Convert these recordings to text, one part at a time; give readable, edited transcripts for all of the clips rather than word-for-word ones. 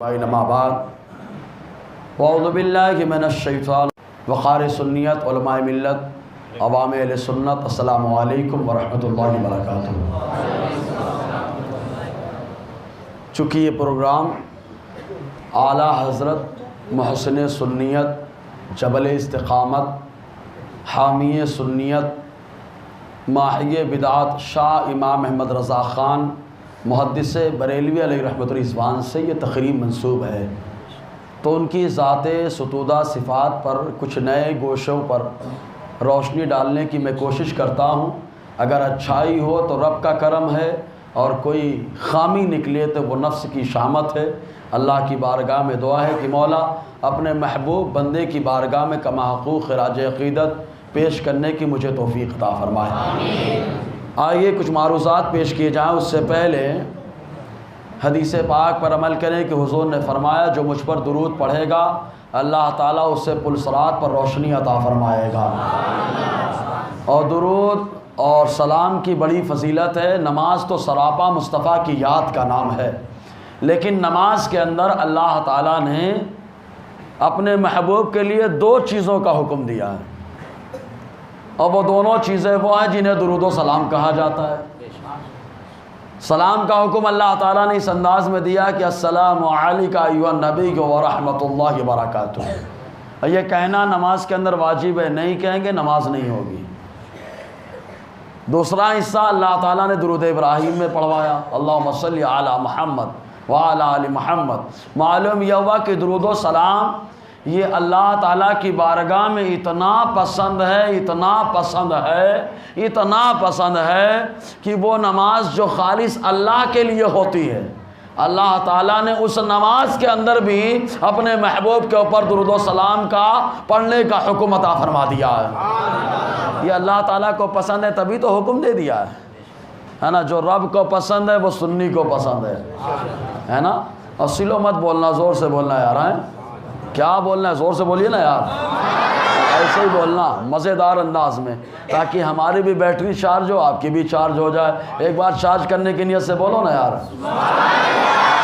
اما بعد اعوذ باللہ من الشیطان وقار سنیت علماء ملت عوام اہل سنت السلام علیکم ورحمۃ اللہ وبرکاتہ۔ چونکہ یہ پروگرام اعلیٰ حضرت محسن سنیت جبل استقامت حامی سنیت ماحی بدعات شاہ امام احمد رضا خان محدث بریلوی علیہ رحمۃ الرضوان سے یہ تقریب منسوب ہے، تو ان کی ذات ستودہ صفات پر کچھ نئے گوشوں پر روشنی ڈالنے کی میں کوشش کرتا ہوں۔ اگر اچھائی ہو تو رب کا کرم ہے، اور کوئی خامی نکلے تو وہ نفس کی شامت ہے۔ اللہ کی بارگاہ میں دعا ہے کہ مولا اپنے محبوب بندے کی بارگاہ میں کما حقوق خراج عقیدت پیش کرنے کی مجھے توفیق عطا فرمائے۔ آمین۔ آئیے کچھ معروضات پیش کیے جائیں، اس سے پہلے حدیث پاک پر عمل کریں کہ حضور نے فرمایا جو مجھ پر درود پڑھے گا اللہ تعالیٰ اس سے پل صراط پر روشنی عطا فرمائے گا۔ اور درود اور سلام کی بڑی فضیلت ہے۔ نماز تو سراپا مصطفیٰ کی یاد کا نام ہے، لیکن نماز کے اندر اللہ تعالیٰ نے اپنے محبوب کے لیے دو چیزوں کا حکم دیا ہے، اور وہ دونوں چیزیں وہ ہیں جنہیں درود و سلام کہا جاتا ہے۔ سلام کا حکم اللہ تعالیٰ نے اس انداز میں دیا کہ السلام علیکہ ایھا النبی ورحمۃ اللہ وبرکاتہ۔ یہ کہنا نماز کے اندر واجب ہے، نہیں کہیں گے نماز نہیں ہوگی۔ دوسرا حصہ اللہ تعالیٰ نے درود ابراہیم میں پڑھوایا، اللہم صلی علی محمد وعلی آل محمد۔ معلوم یہ ہوا کہ درود و سلام یہ اللہ تعالیٰ کی بارگاہ میں اتنا پسند ہے، اتنا پسند ہے، اتنا پسند ہے کہ وہ نماز جو خالص اللہ کے لیے ہوتی ہے، اللہ تعالیٰ نے اس نماز کے اندر بھی اپنے محبوب کے اوپر درود و سلام کا پڑھنے کا حکم عطا فرما دیا ہے۔ یہ اللہ تعالیٰ کو پسند ہے تبھی تو حکم دے دیا ہے نا۔ جو رب کو پسند ہے وہ سنی کو پسند ہے نا۔ اور سلو مت بولنا، زور سے بولنا یار، ہیں کیا بولنا ہے، زور سے بولیے نا یار، ایسے ہی بولنا مزیدار انداز میں، تاکہ ہماری بھی بیٹری چارج ہو، آپ کی بھی چارج ہو جائے۔ ایک بار چارج کرنے کی نیت سے بولو نا یار،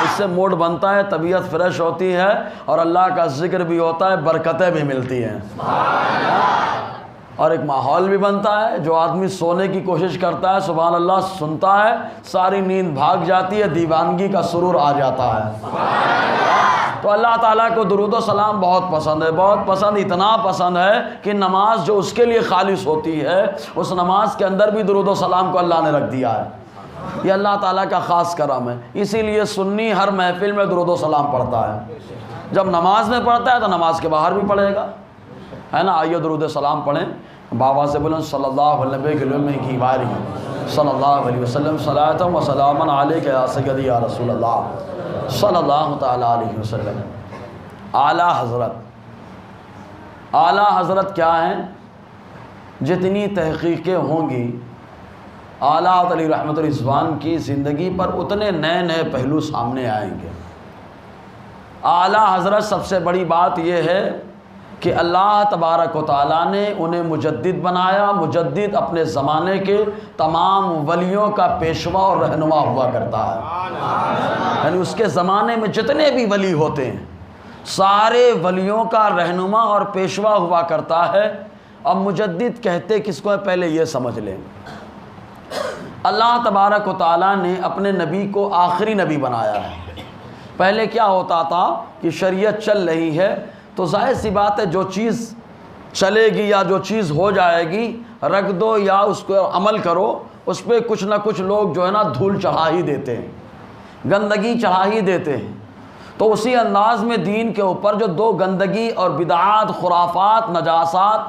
اس سے موڈ بنتا ہے، طبیعت فریش ہوتی ہے، اور اللہ کا ذکر بھی ہوتا ہے، برکتیں بھی ملتی ہیں، اور ایک ماحول بھی بنتا ہے۔ جو آدمی سونے کی کوشش کرتا ہے سبحان اللہ سنتا ہے، ساری نیند بھاگ جاتی ہے، دیوانگی کا سرور آ جاتا ہے۔ تو اللہ تعالیٰ کو درود و سلام بہت پسند ہے، بہت پسند، اتنا پسند ہے کہ نماز جو اس کے لیے خالص ہوتی ہے اس نماز کے اندر بھی درود و سلام کو اللہ نے رکھ دیا ہے۔ یہ اللہ تعالیٰ کا خاص کرم ہے، اسی لیے سنی ہر محفل میں درود و سلام پڑھتا ہے۔ جب نماز میں پڑھتا ہے تو نماز کے باہر بھی پڑھے گا، ہے نا۔ آئیے درود و سلام پڑھیں، بابا سے بولیں صلی اللہ علیہ وسلم صلی اللہ علیہ وسلم صلاۃ و سلام علیک یا سیدی یا رسول اللہ صلی اللہ تعالیٰ علیہ وسلم۔ اعلیٰ حضرت، اعلیٰ حضرت کیا ہیں؟ جتنی تحقیقیں ہوں گی اعلیٰ علیہ رحمۃ الرضوان کی زندگی پر اتنے نئے نئے پہلو سامنے آئیں گے۔ اعلیٰ حضرت سب سے بڑی بات یہ ہے کہ اللہ تبارک و تعالیٰ نے انہیں مجدد بنایا۔ مجدد اپنے زمانے کے تمام ولیوں کا پیشوا اور رہنما ہوا کرتا ہے، یعنی اس کے زمانے میں جتنے بھی ولی ہوتے ہیں سارے ولیوں کا رہنما اور پیشوا ہوا کرتا ہے۔ اب مجدد کہتے کس کو ہے پہلے یہ سمجھ لیں۔ اللہ تبارک و تعالیٰ نے اپنے نبی کو آخری نبی بنایا ہے۔ پہلے کیا ہوتا تھا کہ شریعت چل رہی ہے تو ظاہر سی بات ہے جو چیز چلے گی یا جو چیز ہو جائے گی رکھ دو یا اس کو عمل کرو، اس پہ کچھ نہ کچھ لوگ جو ہے نا دھول چڑھا ہی دیتے ہیں، گندگی چڑھا ہی دیتے ہیں۔ تو اسی انداز میں دین کے اوپر جو دو گندگی اور بدعات، خرافات، نجاسات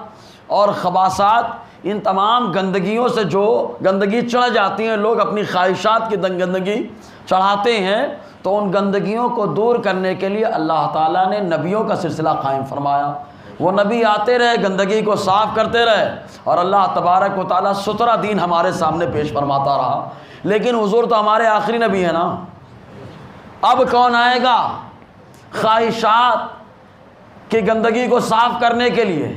اور خباثات، ان تمام گندگیوں سے جو گندگی چڑھ جاتی ہیں، لوگ اپنی خواہشات کی گندگی چڑھاتے ہیں، تو ان گندگیوں کو دور کرنے کے لیے اللہ تعالیٰ نے نبیوں کا سلسلہ قائم فرمایا۔ وہ نبی آتے رہے، گندگی کو صاف کرتے رہے، اور اللہ تبارک و تعالیٰ ستھرا دین ہمارے سامنے پیش فرماتا رہا۔ لیکن حضور تو ہمارے آخری نبی ہیں نا۔ اب کون آئے گا خواہشات کی گندگی کو صاف کرنے کے لیے؟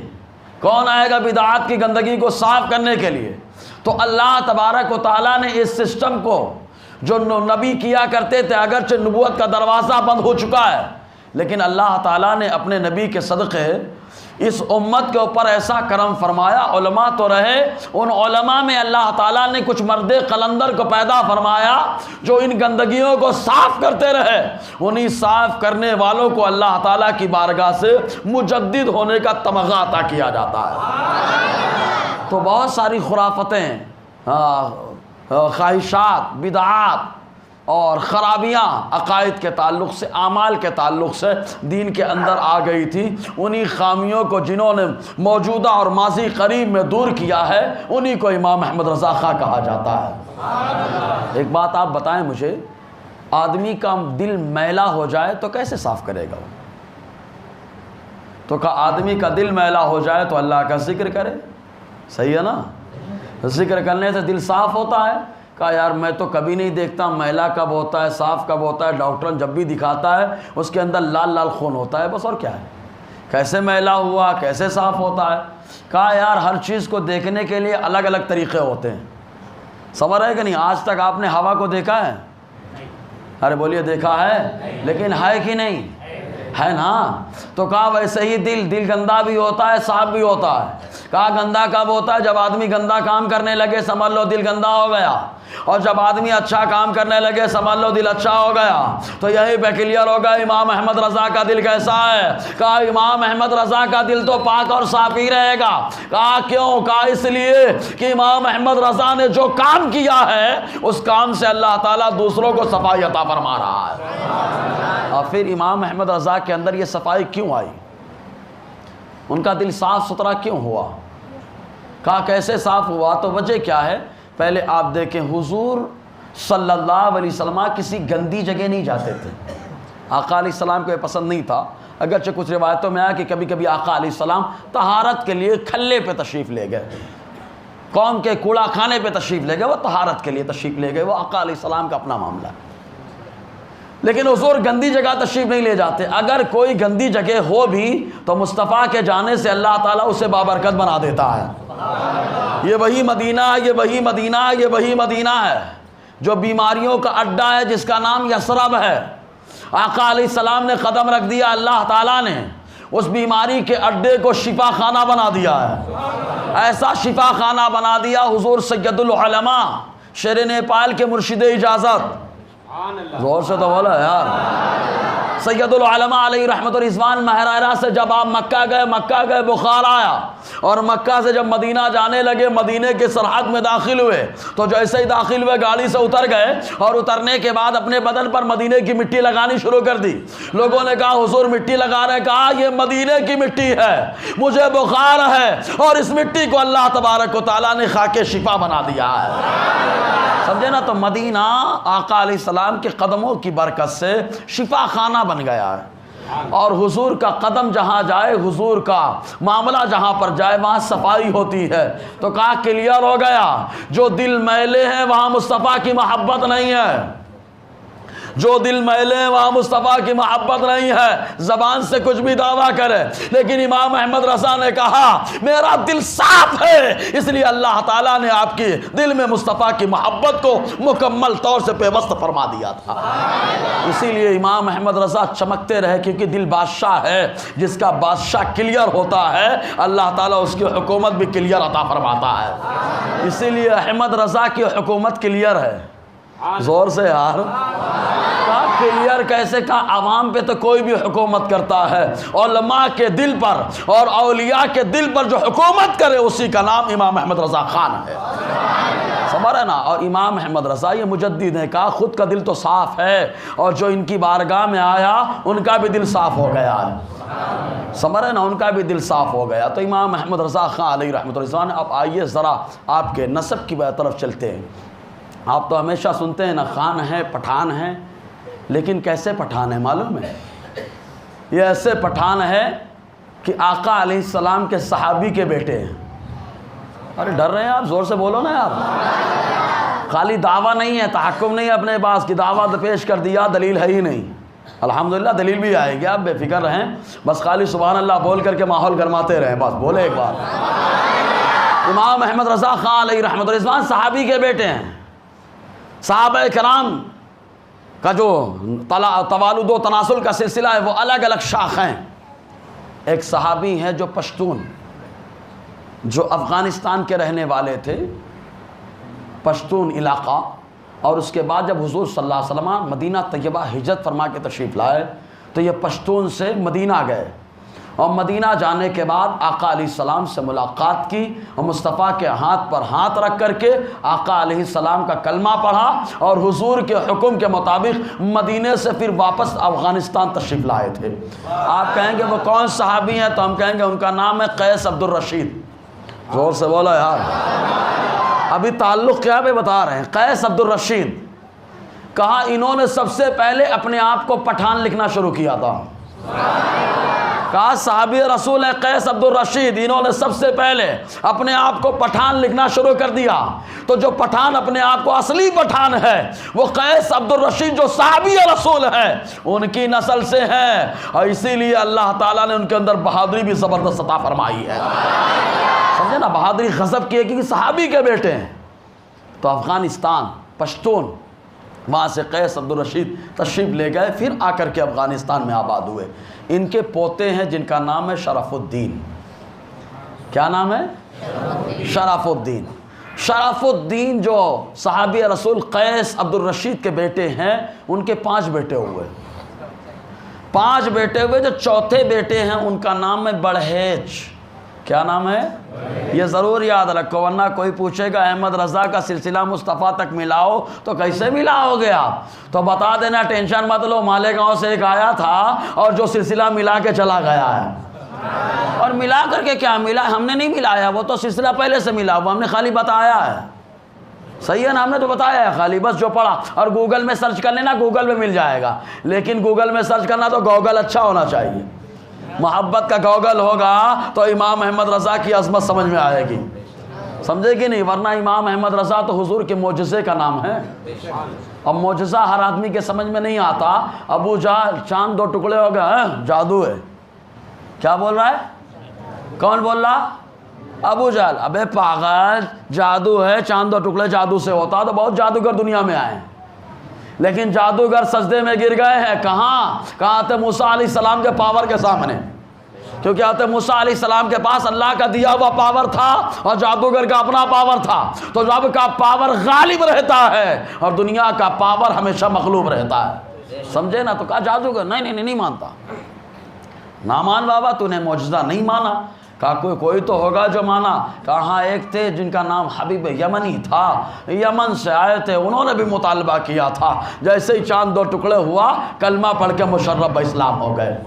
کون آئے گا بدعات کی گندگی کو صاف کرنے کے لیے؟ تو اللہ تبارک و تعالیٰ نے اس سسٹم کو جو نبی کیا کرتے تھے، اگرچہ نبوت کا دروازہ بند ہو چکا ہے، لیکن اللہ تعالیٰ نے اپنے نبی کے صدقے اس امت کے اوپر ایسا کرم فرمایا. علماء تو رہے، ان علماء میں اللہ تعالیٰ نے کچھ مرد قلندر کو پیدا فرمایا جو ان گندگیوں کو صاف کرتے رہے. انہی صاف کرنے والوں کو اللہ تعالیٰ کی بارگاہ سے مجدد ہونے کا تمغہ عطا کیا جاتا ہے. تو بہت ساری خرافتیں، خواہشات، بدعات اور خرابیاں عقائد کے تعلق سے، اعمال کے تعلق سے دین کے اندر آ گئی تھی. انہی خامیوں کو جنہوں نے موجودہ اور ماضی قریب میں دور کیا ہے، انہی کو امام احمد رضا خاں کہا جاتا ہے. ایک بات آپ بتائیں مجھے، آدمی کا دل میلا ہو جائے تو کیسے صاف کرے گا؟ تو کہ آدمی کا دل میلا ہو جائے تو اللہ کا ذکر کرے. صحیح ہے نا؟ ذکر کرنے سے دل صاف ہوتا ہے. کہا یار میں تو کبھی نہیں دیکھتا میلا کب ہوتا ہے، صاف کب ہوتا ہے. ڈاکٹر جب بھی دکھاتا ہے اس کے اندر لال لال خون ہوتا ہے بس، اور کیا ہے؟ کیسے میلا ہوا، کیسے صاف ہوتا ہے؟ کہا یار ہر چیز کو دیکھنے کے لیے الگ الگ طریقے ہوتے ہیں. صبر ہے کہ نہیں؟ آج تک آپ نے ہوا کو دیکھا ہے؟ ارے بولیے دیکھا ہے، لیکن ہے کہ نہیں؟ ہے نا. تو کہا ویسے ہی دل گندا بھی ہوتا ہے، صاف بھی ہوتا ہے. کہا گندا کب ہوتا ہے؟ جب آدمی گندا کام کرنے لگے سمجھ لو دل گندا ہو گیا، اور جب آدمی اچھا کام کرنے لگے سمجھ لو دل اچھا ہو گیا. تو یہی پہ کلیئر ہوگا امام احمد رضا کا دل کیسا ہے. کہا امام احمد رضا کا دل تو پاک اور صاف ہی رہے گا. کہا کیوں؟ کہا اس لیے کہ امام احمد رضا نے جو کام کیا ہے اس کام سے اللہ تعالیٰ دوسروں کو صفائی عطا فرما رہا ہے. اور پھر امام احمد رضا کے اندر یہ صفائی کیوں آئی؟ ان کا دل صاف ستھرا کیوں ہوا؟ کہا کیسے صاف ہوا؟ تو وجہ کیا ہے؟ پہلے آپ دیکھیں، حضور صلی اللہ علیہ وسلم کسی گندی جگہ نہیں جاتے تھے. آقا علیہ السلام کو یہ پسند نہیں تھا، اگرچہ کچھ روایتوں میں آیا کہ کبھی کبھی آقا علیہ السلام طہارت کے لیے کھلے پہ تشریف لے گئے، قوم کے کوڑا خانے پہ تشریف لے گئے، وہ طہارت کے لیے تشریف لے گئے. وہ آقا علیہ السلام کا اپنا معاملہ ہے. لیکن حضور گندی جگہ تشریف نہیں لے جاتے. اگر کوئی گندی جگہ ہو بھی تو مصطفیٰ کے جانے سے اللہ تعالیٰ اسے بابرکت بنا دیتا ہے. یہ وہی مدینہ ہے، یہ وہی مدینہ ہے، یہ وہی مدینہ ہے جو بیماریوں کا اڈا ہے، جس کا نام یثرب ہے. آقا علیہ السلام نے قدم رکھ دیا، اللہ تعالیٰ نے اس بیماری کے اڈے کو شفا خانہ بنا دیا ہے. ایسا شفا خانہ بنا دیا حضور سید العلماء شیر نیپال کے مرشد اجازت، زور سے تو بولا یار، سید العلماء علیہ رحمت و رضوان مہرائرہ سے جب آپ مکہ گئے بخار آیا، اور مکہ سے جب مدینہ جانے لگے، مدینہ کے سرحد میں داخل ہوئے، تو جیسے ہی داخل ہوئے گاڑی سے اتر گئے، اور اترنے کے بعد اپنے بدن پر مدینہ کی مٹی لگانی شروع کر دی. لوگوں نے کہا حضور مٹی لگا رہے. کہا یہ مدینہ کی مٹی ہے، مجھے بخار ہے، اور اس مٹی کو اللہ تبارک و تعالیٰ نے خاک شفا بنا دیا ہے. سمجھے نا؟ تو مدینہ آقا علیہ السلام کے قدموں کی برکت سے شفا خانہ بن گیا ہے. اور حضور کا قدم جہاں جائے، حضور کا معاملہ جہاں پر جائے، وہاں صفائی ہوتی ہے. تو کہا کلیئر ہو گیا، جو دل میلے ہیں وہاں مصطفیٰ کی محبت نہیں ہے. جو دل میلے ہیں وہاں مصطفیٰ کی محبت نہیں ہے. زبان سے کچھ بھی دعویٰ کرے، لیکن امام احمد رضا نے کہا میرا دل صاف ہے، اس لیے اللہ تعالیٰ نے آپ کے دل میں مصطفیٰ کی محبت کو مکمل طور سے پیوست فرما دیا تھا. اسی لیے امام احمد رضا چمکتے رہے، کیونکہ دل بادشاہ ہے. جس کا بادشاہ کلیئر ہوتا ہے اللہ تعالیٰ اس کی حکومت بھی کلیئر عطا فرماتا ہے. اسی لیے احمد رضا کی حکومت کلیئر ہے. زور سے یار. کلیئر کیسے؟ کا عوام پہ تو کوئی بھی حکومت کرتا ہے، علماء کے دل پر اور اولیاء کے دل پر جو حکومت کرے اسی کا نام امام احمد رضا خان ہے. سمجھ رہے نا؟ اور امام احمد رضا یہ مجدد نے کہا خود کا دل تو صاف ہے، اور جو ان کی بارگاہ میں آیا ان کا بھی دل صاف ہو گیا ہے. سمجھ رہے نا؟ ان کا بھی دل صاف ہو گیا. تو امام احمد رضا خان علیہ رحمۃ اللہ. اب آئیے ذرا آپ کے نسب کی طرف چلتے ہیں. آپ تو ہمیشہ سنتے ہیں نا خان ہے، پٹھان ہے، لیکن کیسے پٹھان ہے معلوم ہے؟ یہ ایسے پٹھان ہے کہ آقا علیہ السلام کے صحابی کے بیٹے ہیں. ارے ڈر رہے ہیں آپ؟ زور سے بولو نا یار. خالی دعویٰ نہیں ہے، تحکم نہیں ہے اپنے پاس کہ دعویٰ پیش کر دیا، دلیل ہے ہی نہیں. الحمدللہ دلیل بھی آئے گی، آپ بے فکر رہیں. بس خالی سبحان اللہ بول کر کے ماحول گرماتے رہیں. بس بولے ایک بار. امام احمد رضا خان علیہ رحمۃ اللہ صحابی کے بیٹے ہیں. صحابہ کرام کا جو توالد و تناسل کا سلسلہ ہے وہ الگ الگ شاخیں. ایک صحابی ہیں جو پشتون، جو افغانستان کے رہنے والے تھے، پشتون علاقہ. اور اس کے بعد جب حضور صلی اللہ علیہ وسلم مدینہ طیبہ ہجرت فرما کے تشریف لائے تو یہ پشتون سے مدینہ گئے، اور مدینہ جانے کے بعد آقا علیہ السلام سے ملاقات کی، اور مصطفیٰ کے ہاتھ پر ہاتھ رکھ کر کے آقا علیہ السلام کا کلمہ پڑھا، اور حضور کے حکم کے مطابق مدینے سے پھر واپس افغانستان تشریف لائے تھے. آپ کہیں گے وہ کون صحابی ہیں؟ تو ہم کہیں گے ان کا نام ہے قیس عبد الرشید. زور سے بولا یار. ابھی تعلق کیا بھی بتا رہے ہیں. قیس عبد الرشید، کہا انہوں نے سب سے پہلے اپنے آپ کو پٹھان لکھنا شروع کیا تھا. کہا صحابی رسول ہے قیس عبد الرشید، انہوں نے سب سے پہلے اپنے آپ کو پٹھان لکھنا شروع کر دیا. تو جو پٹھان اپنے آپ کو اصلی پٹھان ہے وہ قیس عبد الرشید جو صحابی رسول ہے ان کی نسل سے ہیں، اور اسی لیے اللہ تعالیٰ نے ان کے اندر بہادری بھی زبردست عطا فرمائی ہے. سمجھے نا، بہادری غضب کی ہے کہ صحابی کے بیٹے ہیں. تو افغانستان پشتون، وہاں سے قیس عبد الرشید تشریف لے گئے، پھر آ کر کے افغانستان میں آباد ہوئے. ان کے پوتے ہیں جن کا نام ہے شرف الدین. کیا نام ہے؟ شرف الدین. شرف الدین جو صحابی رسول قیس عبد الرشید کے بیٹے ہیں، ان کے 5 بیٹے ہوئے. 5 بیٹے ہوئے. جو چوتھے بیٹے ہیں ان کا نام ہے بڑھیج. کیا نام ہے؟ یہ ضرور یاد رکھو، ورنہ کوئی پوچھے گا احمد رضا کا سلسلہ مصطفیٰ تک ملاؤ تو کیسے ملاؤ گے آپ؟ تو بتا دینا ٹینشن مت لو، مالیگاؤں سے ایک آیا تھا اور جو سلسلہ ملا کے چلا گیا ہے. اور ملا کر کے کیا ملا؟ ہم نے نہیں ملایا، وہ تو سلسلہ پہلے سے ملا ہوا، ہم نے خالی بتایا ہے. صحیح ہے نا، ہم نے تو بتایا ہے خالی، بس جو پڑھا. اور گوگل میں سرچ کر لینا، گوگل میں مل جائے گا. لیکن گوگل میں سرچ کرنا تو گوگل اچھا ہونا چاہیے. محبت کا گوگل ہوگا تو امام احمد رضا کی عظمت سمجھ میں آئے گی. سمجھے گی نہیں؟ ورنہ امام احمد رضا تو حضور کے معجزے کا نام ہے. اب معجزہ ہر آدمی کے سمجھ میں نہیں آتا. ابو جہل چاند 2 ٹکڑے ہو گئے، جادو ہے. کیا بول رہا ہے؟ کون بول رہا؟ ابو جہل. ابے پاگل، جادو ہے، چاند 2 ٹکڑے جادو سے ہوتا تو بہت جادوگر دنیا میں آئے. لیکن جادوگر سجدے میں گر گئے ہیں. کہاں تھے؟ موسیٰ علیہ السلام کے پاور کے سامنے. کیونکہ آتے موسیٰ علیہ السلام کے پاس اللہ کا دیا ہوا پاور تھا اور جادوگر کا اپنا پاور تھا. تو رب کا پاور غالب رہتا ہے اور دنیا کا پاور ہمیشہ مغلوب رہتا ہے. سمجھے نا؟ تو کہا جادوگر نہیں مانتا. نہ مان بابا، تو نے معجزہ نہیں مانا. کہا کوئی تو ہوگا جو مانا. کہاں ایک تھے جن کا نام حبیب یمنی تھا، یمن سے آئے تھے، انہوں نے بھی مطالبہ کیا تھا. جیسے ہی چاند 2 ٹکڑے ہوا، کلمہ پڑھ کے مشرف اسلام ہو گئے.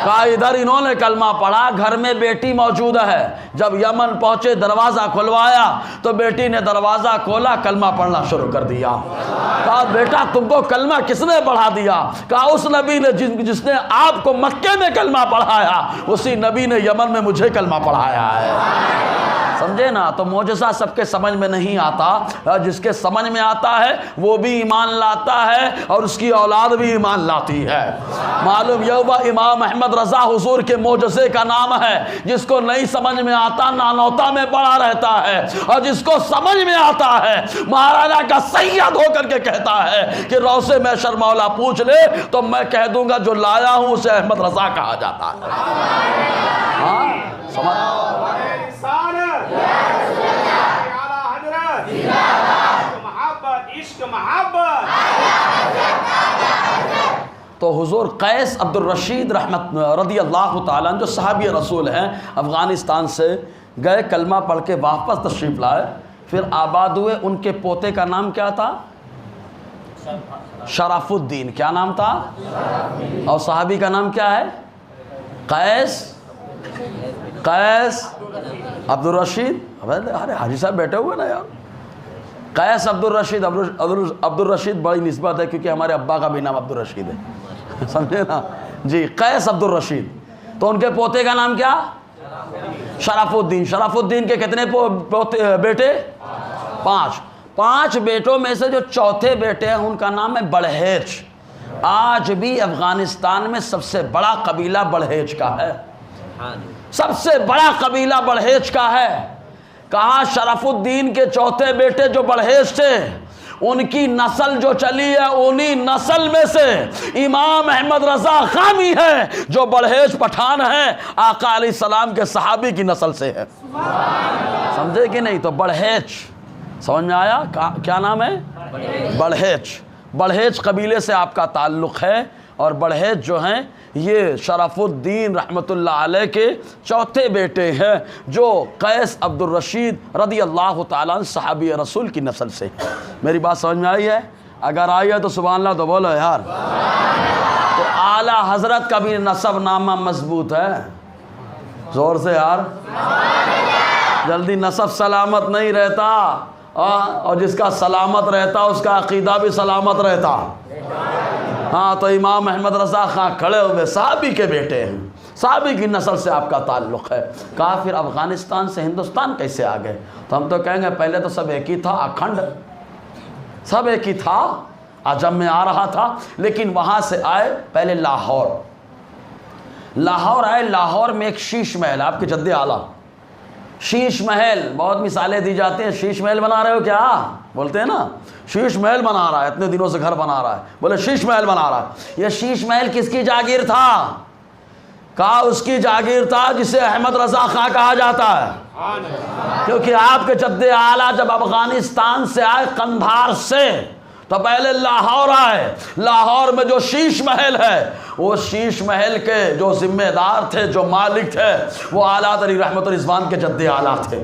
کہا ادھر انہوں نے کلمہ پڑھا، گھر میں بیٹی موجود ہے. جب یمن پہنچے دروازہ کھلوایا تو بیٹی نے دروازہ کھولا، کلمہ پڑھنا شروع کر دیا. کہا بیٹا تم کو کلمہ کس نے پڑھا دیا؟ کہا اس نبی نے جس نے آپ کو مکے میں کلمہ پڑھایا، اسی نبی نے یمن میں مجھے کلمہ پڑھایا ہے. سمجھے نا؟ تو معجزہ سب کے سمجھ میں نہیں آتا. جس کے سمجھ میں آتا ہے وہ بھی ایمان لاتا ہے اور اس کی اولاد بھی ایمان لاتی ہے. معلوم یہ ہوا امام احمد رضا حضور کے معجزے کا نام ہے. جس کو نہیں سمجھ میں آتا نانوتا میں پڑا رہتا ہے، اور جس کو سمجھ میں آتا ہے مہاراجا کا سید ہو کر کے کہتا ہے کہ روز محشر مولا پوچھ لے تو میں کہہ دوں گا جو لایا ہوں اسے احمد رضا کہا جاتا ہے. ہاں سمجھ تو حضور قیس عبد الرشید رحمت رضی اللہ تعالیٰ جو صحابی رسول ہیں، افغانستان سے گئے، کلمہ پڑھ کے واپس تشریف لائے، پھر آباد ہوئے. ان کے پوتے کا نام کیا تھا؟ شرف الدین. کیا نام تھا؟ اور صحابی کا نام کیا ہے؟ قیس عبد الرشید. ارے حاجی صاحب بیٹھے ہوئے نا یار. قیس عبد الرشید. عبد الرشید بڑی نسبت ہے کیونکہ ہمارے ابا کا بھی نام عبد الرشید ہے. سمجھے نا جی؟ قیس عبد الرشید. تو ان کے پوتے کا نام کیا؟ شرف الدین. شرف الدین کے کتنے بیٹے؟ 5. 5 بیٹوں میں سے جو چوتھے بیٹے ہیں ان کا نام ہے بڑھیج. آج بھی افغانستان میں سب سے بڑا قبیلہ بڑھیج کا ہے. سب سے بڑا قبیلہ بڑھیج کا ہے. کہا شرف الدین کے چوتھے بیٹے جو بڑھیج تھے ان کی نسل جو چلی ہے انہی نسل میں سے امام احمد رضا خان بھی ہے جو بڑھیج پٹھان ہے آقا علیہ السلام کے صحابی کی نسل سے ہے. سمجھے کہ نہیں؟ تو بڑھیج سمجھ میں آیا؟ کیا نام ہے؟ بڑھیج. بڑھیج قبیلے سے آپ کا تعلق ہے. اور بڑھیج جو ہیں یہ شرف الدین رحمۃ اللہ علیہ کے چوتھے بیٹے ہیں جو قیس عبد الرشید رضی اللہ تعالیٰ عنہ صحابی رسول کی نسل سے. میری بات سمجھ میں آئی ہے؟ اگر آئی ہے تو سبحان اللہ تو بولو یار. تو اعلیٰ حضرت کا بھی نسب نامہ مضبوط ہے. زور سے یار. جلدی نسب سلامت نہیں رہتا اور جس کا سلامت رہتا اس کا عقیدہ بھی سلامت رہتا. ہاں تو امام احمد رضا خان کھڑے ہوئے صحابی کے بیٹے ہیں, صحابی کی نسل سے آپ کا تعلق ہے. کہا پھر افغانستان سے ہندوستان کیسے آ گئے؟ تو ہم تو کہیں گے پہلے تو سب ایک ہی تھا, اکھنڈ سب ایک ہی تھا, عجم میں آ رہا تھا, لیکن وہاں سے آئے پہلے لاہور آئے. لاہور میں ایک شیش محل, آپ کے جد اعلیٰ شیش محل, بہت مثالیں دی جاتی ہیں. شیش محل بنا رہے ہو کیا بولتے ہیں نا, شیش محل بنا رہا ہے, اتنے دنوں سے گھر بنا رہا ہے, بولے شیش محل بنا رہا ہے. یہ شیش محل کس کی جاگیر تھا؟ کہا اس کی جاگیر تھا جسے احمد رضا خان کہا جاتا ہے, کیونکہ آپ کے جد اعلیٰ جب افغانستان سے آئے قندھار سے تو پہلے لاہور آئے. لاہور میں جو شیش محل ہے وہ شیش محل کے جو ذمہ دار تھے, جو مالک تھے, وہ اعلیٰ علی رحمت الرضوان کے جد اعلیٰ تھے.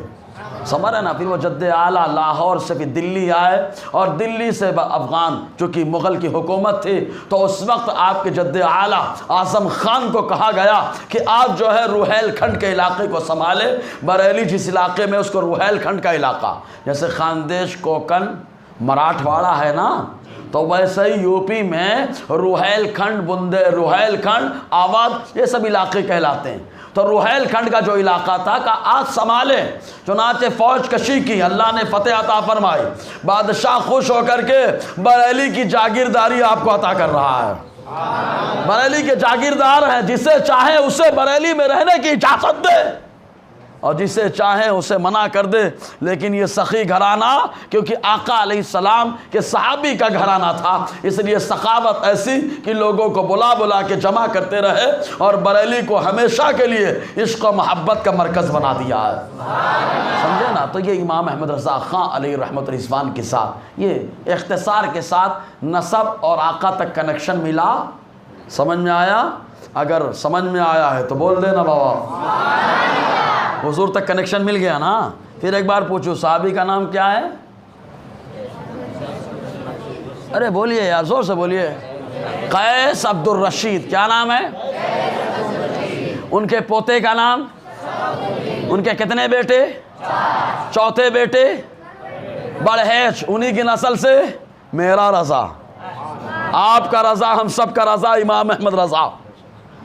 سمجھ رہے نا؟ پھر وہ جد اعلیٰ لاہور سے پھر دلی آئے اور دلی سے افغان چونکہ مغل کی حکومت تھی تو اس وقت آپ کے جد اعلیٰ اعظم خان کو کہا گیا کہ آپ جو ہے روہیل کھنڈ کے علاقے کو سنبھالے. بریلی جس علاقے میں اس کو روہیل کھنڈ کا علاقہ, جیسے خاندیش کوکن مراٹھواڑہ ہے نا, تو ویسے ہی یو پی میں روہیل کھنڈ, بندے روہیل کھنڈ, آواد, یہ سب علاقے کہلاتے ہیں. تو روہیل کھنڈ کا جو علاقہ تھا کہ آج سنبھالے. چنانچہ فوج کشی کی, اللہ نے فتح عطا فرمائی, بادشاہ خوش ہو کر کے بریلی کی جاگیرداری آپ کو عطا کر رہا ہے. بریلی کے جاگیردار ہیں, جسے چاہے اسے بریلی میں رہنے کی اجازت دے اور جسے چاہیں اسے منع کر دے. لیکن یہ سخی گھرانہ کیونکہ آقا علیہ السلام کے صحابی کا گھرانہ تھا, اس لیے سخاوت ایسی کہ لوگوں کو بلا بلا کے جمع کرتے رہے اور بریلی کو ہمیشہ کے لیے عشق و محبت کا مرکز بنا دیا ہے. سمجھے نا؟ تو یہ امام احمد رضا خان علیہ رحمت الرضوان کے ساتھ یہ اختصار کے ساتھ نسب اور آقا تک کنیکشن ملا. سمجھ میں آیا؟ اگر سمجھ میں آیا ہے تو بول دینا بابا. حضور تک کنیکشن مل گیا نا؟ پھر ایک بار پوچھو صحابی کا نام کیا ہے؟ ارے بولیے یار, زور سے بولیے. قیس عبد الرشید. کیا نام ہے؟ ان کے پوتے کا نام؟ ان کے کتنے بیٹے؟ چوتھے بیٹے بڑھیج, انہی کی نسل سے میرا رضا, آپ کا رضا, ہم سب کا رضا, امام احمد رضا.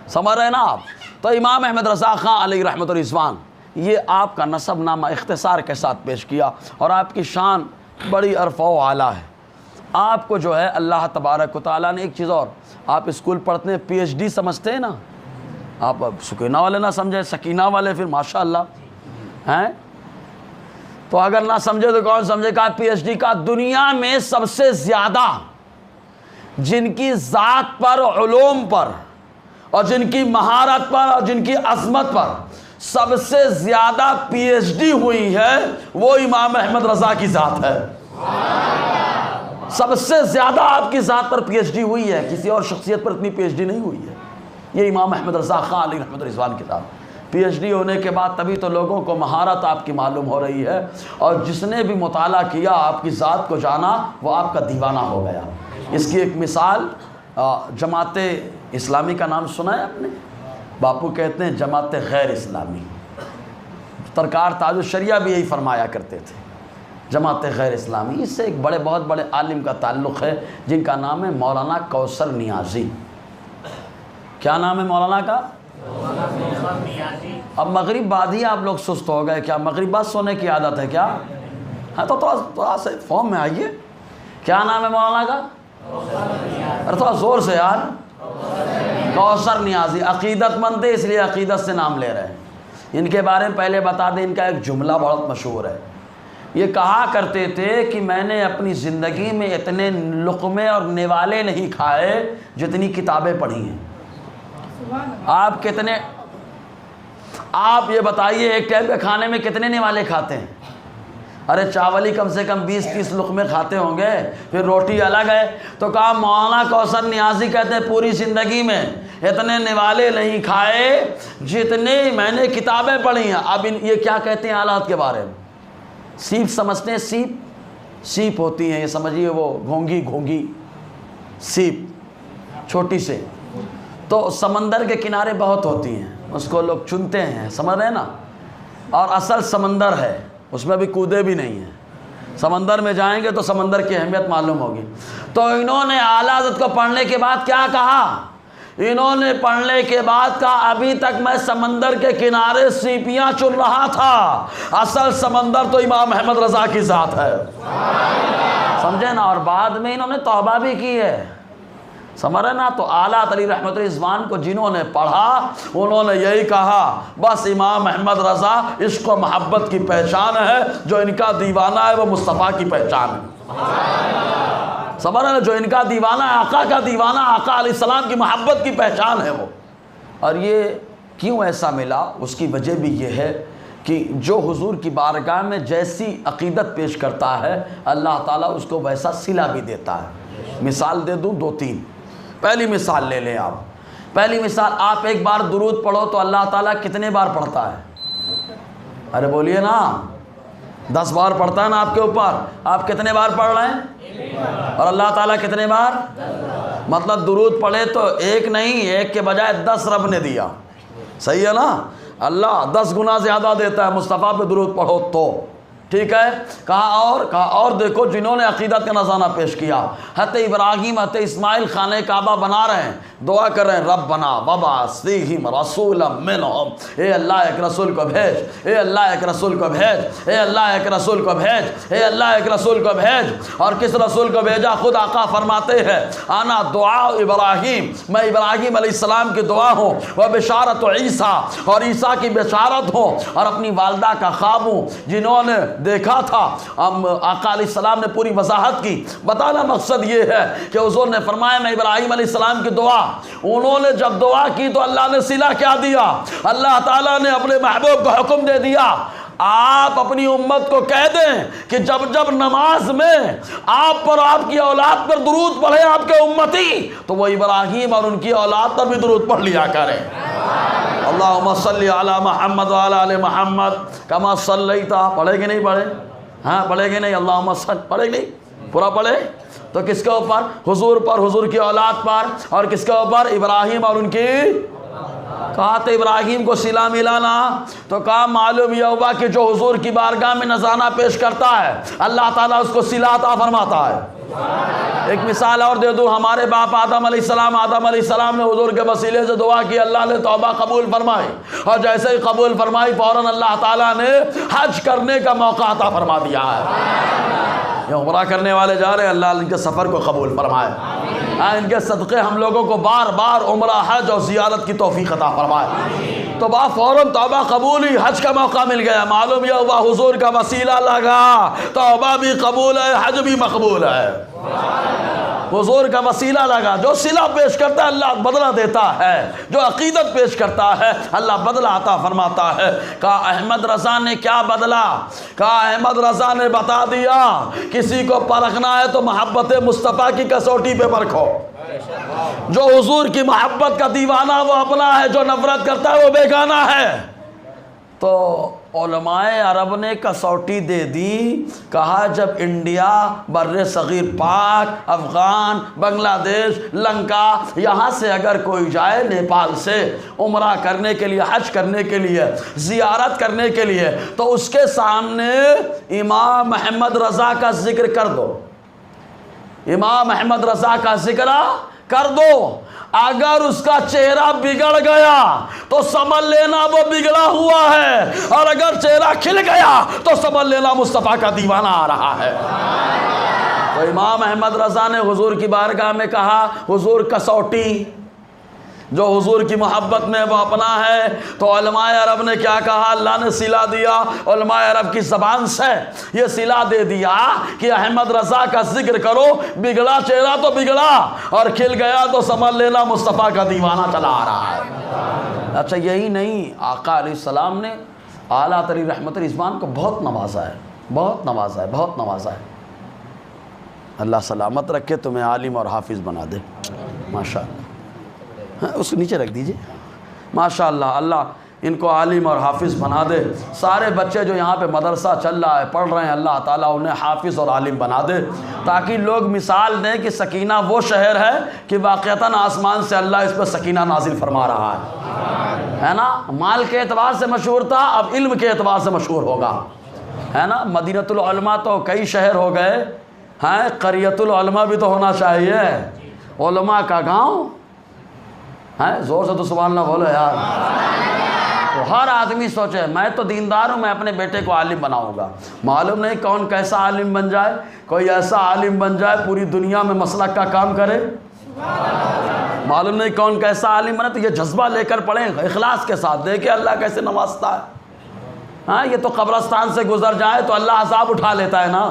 سمجھ رہے نا آپ؟ تو امام احمد رضا خان علیہ رحمت الرضوان یہ آپ کا نسب نامہ اختصار کے ساتھ پیش کیا, اور آپ کی شان بڑی عرفہ و اعلیٰ ہے. آپ کو جو ہے اللہ تبارک و تعالیٰ نے ایک چیز اور, آپ اسکول پڑھتے ہیں پی ایچ ڈی سمجھتے ہیں نا, آپ سکینہ والے نہ سمجھے, سکینہ والے پھر ماشاء اللہ ہیں, تو اگر نہ سمجھے تو کون سمجھے گا؟ پی ایچ ڈی کا دنیا میں سب سے زیادہ جن کی ذات پر, علوم پر اور جن کی مہارت پر اور جن کی عظمت پر سب سے زیادہ پی ایچ ڈی ہوئی ہے وہ امام احمد رضا کی ذات ہے. سب سے زیادہ آپ کی ذات پر پی ایچ ڈی ہوئی ہے, کسی اور شخصیت پر اتنی پی ایچ ڈی نہیں ہوئی ہے. یہ امام احمد رضا خان علیہ رحمت الرضوان کی ذات. پی ایچ ڈی ہونے کے بعد تبھی تو لوگوں کو مہارت آپ کی معلوم ہو رہی ہے, اور جس نے بھی مطالعہ کیا آپ کی ذات کو جانا وہ آپ کا دیوانہ ہو گیا. اس کی ایک مثال, جماعت اسلامی کا نام سنا ہے آپ نے؟ باپو کہتے ہیں جماعت غیر اسلامی. سرکار تاج الشریعہ بھی یہی فرمایا کرتے تھے, جماعت غیر اسلامی. اس سے ایک بہت بڑے عالم کا تعلق ہے جن کا نام ہے مولانا کوثر نیازی. کیا نام ہے مولانا کا؟ اب مغرب بعد ہی آپ لوگ سست ہو گئے کیا؟ مغرب بعد سونے کی عادت ہے کیا؟ ہاں تو تھوڑا سا فارم میں آئیے. کیا نام ہے مولانا کا؟ ارے تھوڑا زور سے یار. کوثر نیازی. عقیدت مند ہے اس لیے عقیدت سے نام لے رہے ہیں. ان کے بارے میں پہلے بتا دیں, ان کا ایک جملہ بہت مشہور ہے یہ کہا کرتے تھے کہ میں نے اپنی زندگی میں اتنے لقمے اور نوالے نہیں کھائے جتنی کتابیں پڑھی ہیں۔ آپ کتنے، آپ یہ بتائیے ایک ٹائم کے کھانے میں کتنے نوالے کھاتے ہیں؟ ارے چاول ہی کم سے کم 20-30 لقمے کھاتے ہوں گے، پھر روٹی الگ ہے۔ تو کہا مولانا کوثر نیازی کہتے ہیں پوری زندگی میں اتنے نوالے نہیں کھائے جتنے میں نے کتابیں پڑھی ہیں۔ اب یہ کیا کہتے ہیں آلات کے بارے میں؟ سیپ سمجھتے ہیں؟ سیپ ہوتی ہیں، یہ سمجھیے وہ گھونگی سیپ چھوٹی سے، تو سمندر کے کنارے بہت ہوتی ہیں، اس کو لوگ چنتے ہیں، سمجھ رہے ہیں نا؟ اور اصل سمندر ہے، اس میں بھی کودے بھی نہیں ہیں، سمندر میں جائیں گے تو سمندر کی اہمیت معلوم ہوگی۔ تو انہوں نے اعلیٰ حضرت کو پڑھنے کے بعد کیا کہا؟ انہوں نے پڑھنے کے بعد کہا ابھی تک میں سمندر کے کنارے سیپیاں چن رہا تھا، اصل سمندر تو امام احمد رضا کی ذات ہے، سمجھے نا؟ اور بعد میں انہوں نے توبہ بھی کی ہے، سمجھ رہے نا؟ تو اعلیٰ علی رحمت رضوان کو جنہوں نے پڑھا انہوں نے یہی کہا بس امام احمد رضا عشق و محبت کی پہچان ہے، جو ان کا دیوانہ ہے وہ مصطفیٰ کی پہچان ہے، سمجھ رہے نا؟ جو ان کا دیوانہ ہے، آقا کا دیوانہ، آقا علیہ السلام کی محبت کی پہچان ہے وہ۔ اور یہ کیوں ایسا ملا؟ اس کی وجہ بھی یہ ہے کہ جو حضور کی بارگاہ میں جیسی عقیدت پیش کرتا ہے اللہ تعالیٰ اس کو ویسا صلہ بھی دیتا ہے۔ مثال دے دوں 2-3۔ پہلی مثال لے لیں آپ، پہلی مثال، آپ ایک بار درود پڑھو تو اللہ تعالیٰ کتنے بار پڑھتا ہے؟ ارے بولیے نا، 10 بار پڑھتا ہے نا آپ کے اوپر، آپ کتنے بار پڑھ رہے ہیں؟ اور اللہ تعالیٰ کتنے بار؟ مطلب درود پڑھے تو ایک نہیں، ایک کے بجائے 10 رب نے دیا، صحیح ہے نا؟ اللہ 10 گنا زیادہ دیتا ہے مصطفیٰ پہ درود پڑھو تو، ٹھیک ہے؟ کہا اور دیکھو جنہوں نے عقیدت کا نذرانہ پیش کیا، حضرت ابراہیم حضرت اسماعیل خانہ کعبہ بنا رہے ہیں، دعا کر رہے ہیں ربنا وابعث فیہم رسولا منہم، اے اللہ ایک رسول کو بھیج، اے اللہ ایک رسول کو بھیج، اے اللہ ایک رسول کو بھیج، اے اللہ ایک رسول کو بھیج۔ اور کس رسول کو بھیجا؟ خود آقا فرماتے ہیں انا دعا ابراہیم، میں ابراہیم علیہ السلام کی دعا ہوں، وہ بشارت عیسیٰ، اور عیسیٰ کی بشارت ہوں، اور اپنی والدہ کا خواب ہوں جنہوں نے دیکھا تھا۔ آقا علیہ السلام نے پوری وضاحت کی۔ بتانا مقصد یہ ہے کہ حضور نے فرمایا میں ابراہیم علیہ السلام کی دعا، انہوں نے جب دعا کی تو اللہ نے صلہ کیا دیا؟ اللہ تعالیٰ نے اپنے محبوب کو حکم دے دیا آپ اپنی امت کو کہہ دیں کہ جب جب نماز میں آپ پر، آپ کی اولاد پر درود پڑھے آپ کے امتی، تو وہ ابراہیم اور ان کی اولاد پر بھی درود پڑھ لیا کریں۔ اللہم صلی علی محمد وعلی آل محمد کما صلیت، پڑھے گی نہیں پڑھے؟ ہاں پڑھے گی نہیں؟ اللہم صلی، پڑھے گی نہیں؟ پورا پڑھے؟ تو کس کے اوپر؟ حضور پر، حضور کی اولاد پر، اور کس کے اوپر؟ ابراہیم اور ان کی۔ کہا تو ابراہیم کو صلہ ملانا، تو کہا معلوم یہ ہوا کہ جو حضور کی بارگاہ میں نذرانہ پیش کرتا ہے اللہ تعالیٰ اس کو صلہ عطا فرماتا ہے۔ ایک مثال اور دے دوں، ہمارے باپ آدم علیہ السلام نے حضور کے وسیلے سے دعا کی، اللہ نے توبہ قبول فرمائی، اور جیسے ہی قبول فرمائی فوراً اللہ تعالیٰ نے حج کرنے کا موقع عطا فرما دیا ہے۔ یہ عمرہ کرنے والے جا رہے ہیں، اللہ ان کے سفر کو قبول فرمائے، ان کے صدقے ہم لوگوں کو بار بار عمرہ، حج اور زیارت کی توفیق عطا فرمائے۔ تو با فوراً توبہ قبول ہوئی، حج کا موقع مل گیا، معلوم یہ ہوا حضور کا وسیلہ لگا، توبہ بھی قبول ہے، حج بھی مقبول ہے، حضور کا وسیلہ لگا۔ جو صلہ پیش کرتا ہے اللہ بدلہ دیتا ہے، جو عقیدت پیش کرتا ہے اللہ بدلہ عطا فرماتا ہے۔ کہا احمد رضا نے کیا بدلا؟ کہا احمد رضا نے بتا دیا کسی کو پرکھنا ہے تو محبت مصطفیٰ کی کسوٹی پہ پرکھو، جو حضور کی محبت کا دیوانہ وہ اپنا ہے، جو نفرت کرتا ہے وہ بیگانہ ہے۔ تو علماء عرب نے کسوٹی دے دی، کہا جب انڈیا، بر صغیر پاک، افغان، بنگلہ دیش، لنکا، یہاں سے اگر کوئی جائے نیپال سے عمرہ کرنے کے لیے، حج کرنے کے لیے، زیارت کرنے کے لیے، تو اس کے سامنے امام احمد رضا کا ذکر کر دو، امام احمد رضا کا ذکر کر دو۔ اگر اس کا چہرہ بگڑ گیا تو سمجھ لینا وہ بگڑا ہوا ہے، اور اگر چہرہ کھل گیا تو سمجھ لینا مصطفیٰ کا دیوانہ آ رہا ہے۔ تو امام احمد رضا نے حضور کی بارگاہ میں کہا حضور کسوٹی جو حضور کی محبت میں وہ اپنا ہے۔ تو علماء عرب نے کیا کہا؟ اللہ نے صلہ دیا، علماء عرب کی زبان سے یہ صلہ دے دیا کہ احمد رضا کا ذکر کرو، بگڑا چہرہ تو بگڑا اور کھل گیا تو سمجھ لینا مصطفیٰ کا دیوانہ چلا آ رہا ہے۔ اچھا یہی نہیں، آقا علیہ السلام نے اعلیٰ علی رحمت رضوان کو بہت نوازا ہے، بہت نوازا ہے، بہت نوازا ہے۔ اللہ سلامت رکھے، تمہیں عالم اور حافظ بنا دے ماشاءاللہ۔ اس کو نیچے رکھ دیجئے ماشاءاللہ، اللہ ان کو عالم اور حافظ بنا دے۔ سارے بچے جو یہاں پہ مدرسہ چل رہا ہے پڑھ رہے ہیں، اللہ تعالیٰ انہیں حافظ اور عالم بنا دے، تاکہ لوگ مثال دیں کہ سکینہ وہ شہر ہے کہ واقعتاً آسمان سے اللہ اس پہ سکینہ نازل فرما رہا ہے نا۔ مال کے اعتبار سے مشہور تھا، اب علم کے اعتبار سے مشہور ہوگا، ہے نا۔ مدینۃ العلماء تو کئی شہر ہو گئے ہیں، قریۃ العلماء بھی تو ہونا چاہیے، علماء کا گاؤں ہے۔ زور سے تو سبحان اللہ بولو یار۔ تو ہر آدمی سوچے میں تو دیندار ہوں، میں اپنے بیٹے کو عالم بناؤں گا۔ معلوم نہیں کون کیسا عالم بن جائے، کوئی ایسا عالم بن جائے پوری دنیا میں مسلک کا کام کرے، معلوم نہیں کون کیسا عالم بنے۔ تو یہ جذبہ لے کر پڑھیں، اخلاص کے ساتھ، دیکھیں اللہ کیسے نوازتا ہے۔ ہاں یہ تو قبرستان سے گزر جائے تو اللہ عذاب اٹھا لیتا ہے نا،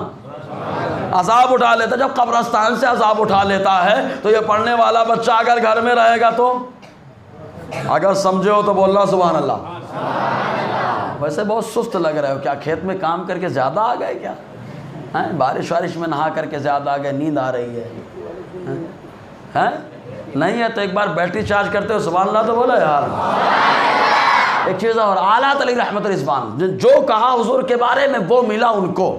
عذاب اٹھا لیتا ہے۔ جب قبرستان سے عذاب اٹھا لیتا ہے تو یہ پڑھنے والا بچہ اگر گھر میں رہے گا تو، اگر سمجھے ہو تو بولنا سبحان اللہ۔ ویسے بہت سست لگ رہے ہو، کیا کھیت میں کام کر کے زیادہ آ گئے کیا؟ بارش وارش میں نہا کر کے زیادہ آ گئے، نیند آ رہی ہے؟ نہیں ہے تو ایک بار بیٹری چارج کرتے ہو سبحان اللہ تو بولو یار۔ ایک چیز اور، اعلیٰ علی رحمت رضوان جو کہا حضور کے بارے میں وہ ملا ان کو۔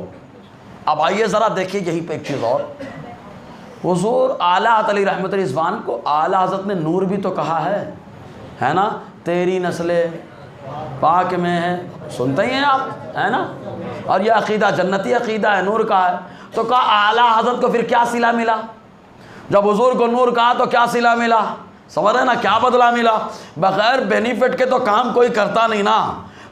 اب آئیے ذرا دیکھیے یہیں پہ ایک چیز اور، حضور اعلیٰ علی رحمت رضوان کو اعلیٰ حضرت نے نور بھی تو کہا ہے نا۔ تیری نسل پاک میں ہے، سنتے ہی ہیں آپ، ہے نا۔ اور یہ عقیدہ جنتی عقیدہ ہے، نور کا ہے۔ تو کہا اعلیٰ حضرت کو پھر کیا صلہ ملا؟ جب حضور کو نور کہا تو کیا صلہ ملا؟ سمجھ رہے نا کیا بدلہ ملا؟ بغیر بینیفٹ کے تو کام کوئی کرتا نہیں نا۔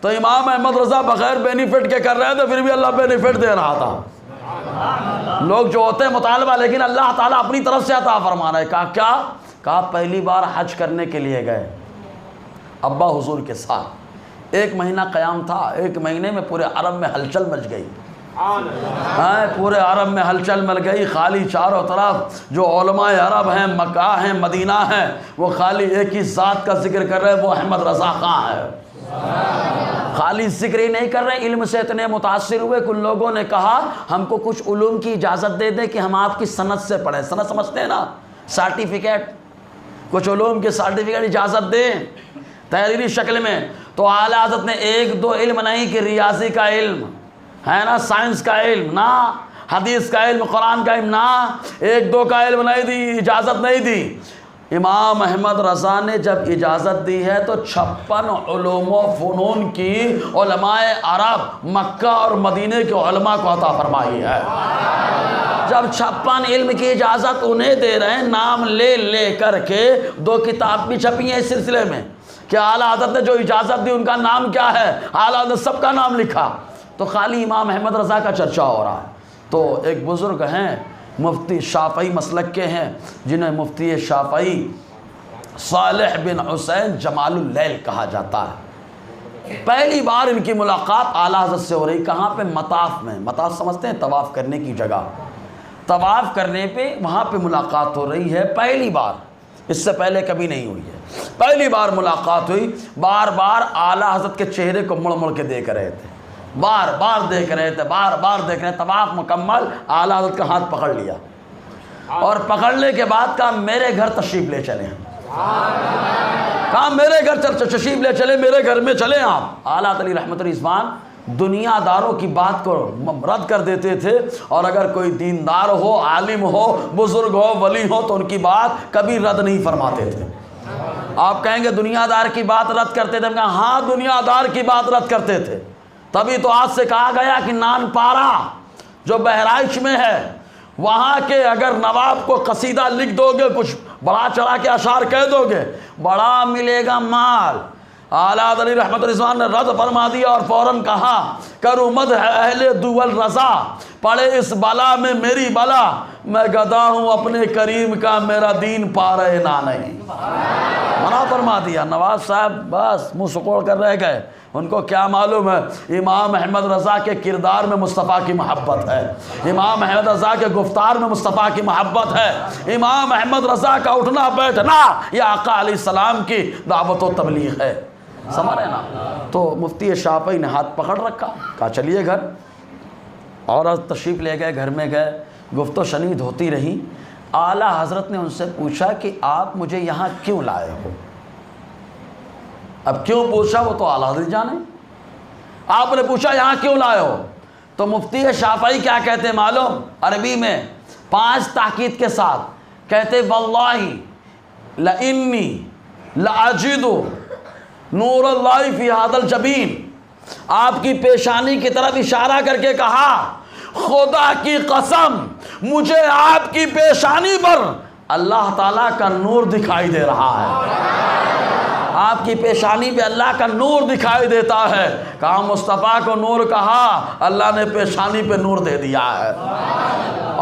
تو امام احمد رضا بغیر بینیفٹ کے کر رہے تھے، پھر بھی اللہ بینیفٹ دے رہا تھا۔ لوگ جو ہوتے ہیں مطالبہ، لیکن اللہ تعالیٰ اپنی طرف سے عطا فرما رہا ہے۔ کہا کیا؟ کہا پہلی بار حج کرنے کے لیے گئے ابا حضور کے ساتھ، 1 مہینہ قیام تھا، 1 مہینے میں پورے عرب میں ہلچل مچ گئی، پورے عرب میں ہلچل مل گئی۔ خالی چاروں طرف جو علماء عرب ہیں، مکہ ہیں، مدینہ ہیں، وہ خالی ایک ہی ذات کا ذکر کر رہے ہیں، وہ احمد رضا خان ہے۔ خالی ذکر ہی نہیں کر رہے، علم سے اتنے متاثر ہوئے کہ ان لوگوں نے کہا ہم کو کچھ علوم کی اجازت دے دیں کہ ہم آپ کی سند سے پڑھیں۔ سند سمجھتے ہیں نا، سرٹیفکیٹ، کچھ علوم کے سرٹیفکیٹ اجازت دیں تحریری شکل میں۔ تو اعلیٰ حضرت نے 1-2 علم نہیں کہ ریاضی کا علم ہے نا، سائنس کا علم نہ، حدیث کا علم، قرآن کا علم نہ، 1-2 کا علم نہیں دی، اجازت نہیں دی۔ امام احمد رضا نے جب اجازت دی ہے تو 56 علوم و فنون کی علماء عرب مکہ اور مدینے کے علماء کو عطا فرمائی ہے۔ جب 56 علم کی اجازت انہیں دے رہے ہیں، نام لے لے کر کے 2 کتاب بھی چھپی ہیں اس سلسلے میں کہ اعلیٰ حضرت نے جو اجازت دی ان کا نام کیا ہے، اعلیٰ حضرت سب کا نام لکھا۔ تو خالی امام احمد رضا کا چرچا ہو رہا ہے۔ تو ایک بزرگ ہیں مفتی شافعی مسلک کے ہیں، جنہیں مفتی شافعی صالح بن حسین جمال اللیل کہا جاتا ہے۔ پہلی بار ان کی ملاقات اعلیٰ حضرت سے ہو رہی، کہاں پہ؟ مطاف میں۔ مطاف سمجھتے ہیں؟ طواف کرنے کی جگہ، طواف کرنے پہ وہاں پہ ملاقات ہو رہی ہے پہلی بار، اس سے پہلے کبھی نہیں ہوئی ہے۔ پہلی بار ملاقات ہوئی، بار بار اعلیٰ حضرت کے چہرے کو مڑ مڑ کے دیکھ رہے تھے، بار بار دیکھ رہے تھے، بار بار دیکھ رہے ہیں۔ طواف مکمل، اعلیٰ حضرت کا ہاتھ پکڑ لیا اور پکڑنے کے بعد کہا میرے گھر تشریف لے چلیں۔ کہا میرے گھر تشریف لے چلیں، میرے گھر میں چلیں آپ۔ اعلیٰ علی رحمت رضوان دنیا داروں کی بات کو رد کر دیتے تھے، اور اگر کوئی دیندار ہو، عالم ہو، بزرگ ہو، ولی ہو تو ان کی بات کبھی رد نہیں فرماتے تھے۔ آپ کہیں گے دنیا دار کی بات رد کرتے تھے، ہم کہیں ہاں دنیا دار کی بات رد کرتے تھے۔ تبھی تو آج سے کہا گیا کہ نان پارا جو بہرائچ میں ہے، وہاں کے اگر نواب کو قصیدہ لکھ دو گے، کچھ بڑا چڑھا کے اشعار کہہ دو گے، بڑا ملے گا مال۔ اعلیٰ علی رحمت رضوان نے رد فرما دیا اور فوراً کہا کرو مدح اہل دول رضا، پڑے اس بلا میں میری بلا، میں گدا ہوں اپنے کریم کا، میرا دین پا رہے نہ نہیں۔ منع فرما دیا۔ نواز صاحب بس منہ سکوڑ کر رہ گئے، ان کو کیا معلوم ہے امام احمد رضا کے کردار میں مصطفیٰ کی محبت ہے، امام احمد رضا کے گفتار میں مصطفیٰ کی محبت ہے، امام احمد رضا کا اٹھنا بیٹھنا یہ آقا علیہ السلام کی دعوت و تبلیغ ہے، سمجھ رہے نا۔ تو مفتی شافعی نے ہاتھ پکڑ رکھا، کہا چلیے گھر، اور تشریف لے گئے، گھر میں گئے، گفت و شنید ہوتی رہی۔ اعلیٰ حضرت نے ان سے پوچھا کہ آپ مجھے یہاں کیوں لائے ہو؟ اب کیوں پوچھا وہ تو اعلیٰ حضرت جانے۔ آپ نے پوچھا یہاں کیوں لائے ہو؟ تو مفتی شافعی کیا کہتے ہیں معلوم؟ عربی میں 5 تاکید کے ساتھ کہتے واللہ لانی لاجد نور اللہ فی ھذا الجبین، آپ کی پیشانی کی طرف اشارہ کر کے کہا خدا کی قسم مجھے آپ کی پیشانی پر اللہ تعالیٰ کا نور دکھائی دے رہا ہے، آپ کی پیشانی پہ اللہ کا نور دکھائی دیتا ہے۔ کہا مصطفیٰ کو نور کہا، اللہ نے پیشانی پہ نور دے دیا ہے،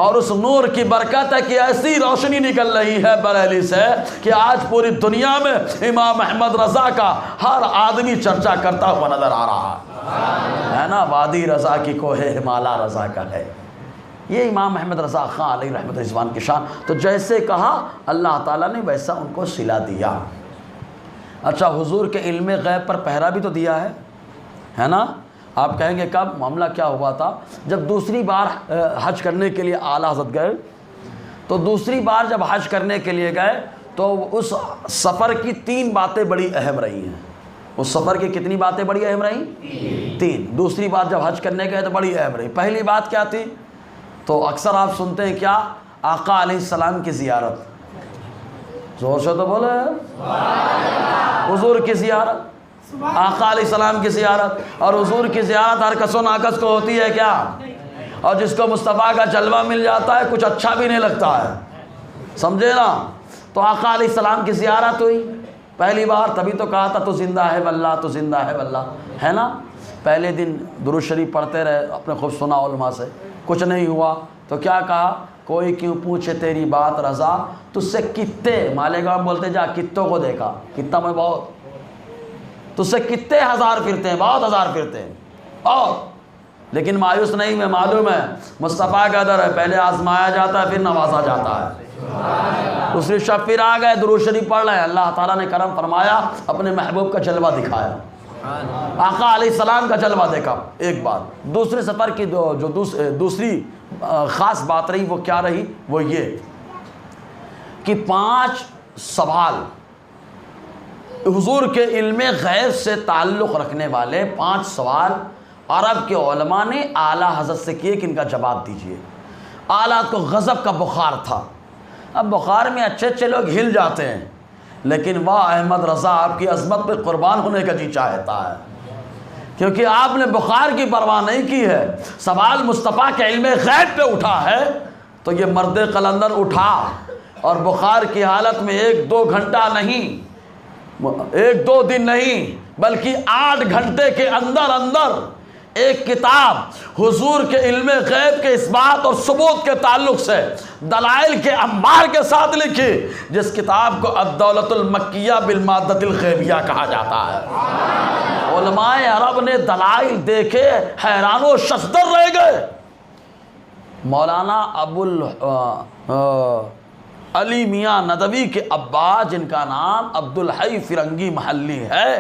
اور اس نور کی برکت ہے کہ ایسی روشنی نکل رہی ہے بریلی سے کہ آج پوری دنیا میں امام احمد رضا کا ہر آدمی چرچا کرتا ہوا نظر آ رہا ہے نا۔ وادی رضا کی کوہ ہمالا رضا کا ہے، یہ امام احمد رضا خان علیہ رحمت رضوان کی شان۔ تو جیسے کہا اللہ تعالیٰ نے ویسا ان کو صلہ دیا۔ اچھا، حضور کے علم غیب پر پہرا بھی تو دیا ہے نا۔ آپ کہیں گے کب؟ معاملہ کیا ہوا تھا جب دوسری بار حج کرنے کے لیے اعلیٰ حضرت گئے، تو دوسری بار جب حج کرنے کے لیے گئے تو اس سفر کی 3 باتیں بڑی اہم رہی ہیں۔ اس سفر کی کتنی باتیں بڑی اہم رہیں؟ 3۔ دوسری بار جب حج کرنے گئے تو بڑی اہم رہی۔ پہلی بات کیا تھی؟ تو اکثر آپ سنتے ہیں کیا؟ آقا علیہ السلام کی زیارت، زور سے تو بولے، حضور کی زیارت، آقا علیہ السلام کی زیارت۔ اور حضور کی زیارت ہر کس و ناکس کو ہوتی ہے کیا؟ اور جس کو مصطفیٰ کا جلوہ مل جاتا ہے کچھ اچھا بھی نہیں لگتا ہے، سمجھے نا۔ تو آقا علیہ السلام کی زیارت ہوئی پہلی بار، تبھی تو کہا تھا تو زندہ ہے واللہ، تو زندہ ہے واللہ، ہے نا۔ پہلے دن درود شریف پڑھتے رہے، اپنے خوب سنا علماء سے، کچھ نہیں ہوا تو کیا کہا؟ کوئی کیوں پوچھے تیری بات رضا، تجھ سے کتے، مالیگاؤں بولتے جا کتوں کو دیکھا، کتا میں بہت، تجھ سے کتے ہزار پھرتے ہیں، بہت ہزار پھرتے ہیں، اور لیکن مایوس نہیں، میں معلوم ہے مصطفیٰ کا در ہے، پہلے آزمایا جاتا ہے پھر نوازا جاتا ہے۔ دوسری شب پھر آ گئے، درود شریف پڑھ رہے ہیں، اللہ تعالیٰ نے کرم فرمایا، اپنے محبوب کا جلوہ دکھایا، آقا علیہ السلام کا جلوہ دیکھا، ایک بات۔ دوسرے سفر کی جو دوسری خاص بات رہی وہ کیا رہی؟ وہ یہ کہ 5 سوال حضور کے علم غیب سے تعلق رکھنے والے 5 سوال عرب کے علماء نے اعلیٰ حضرت سے کیے کہ ان کا جواب دیجئے۔ اعلیٰ کو غضب کا بخار تھا، اب بخار میں اچھے اچھے لوگ ہل جاتے ہیں، لیکن واہ احمد رضا آپ کی عظمت پہ قربان ہونے کا جی چاہتا ہے، کیونکہ آپ نے بخار کی پرواہ نہیں کی ہے۔ سوال مصطفیٰ کے علم غیب پہ اٹھا ہے تو یہ مرد قلندر اٹھا، اور بخار کی حالت میں 1-2 گھنٹہ نہیں، 1-2 دن نہیں، بلکہ 8 گھنٹے کے اندر اندر ایک کتاب حضور کے علم غیب کے اس بات اور ثبوت کے تعلق سے دلائل کے انبار کے ساتھ لکھی، جس کتاب کو الدولۃ المکیہ بالمادۃ الغیبیہ کہا جاتا ہے۔ علماء عرب نے دلائل دیکھے، حیران و ششدر رہ گئے۔ مولانا ابو علی میاں ندوی کے ابا، جن کا نام عبدالحی فرنگی محلی ہے،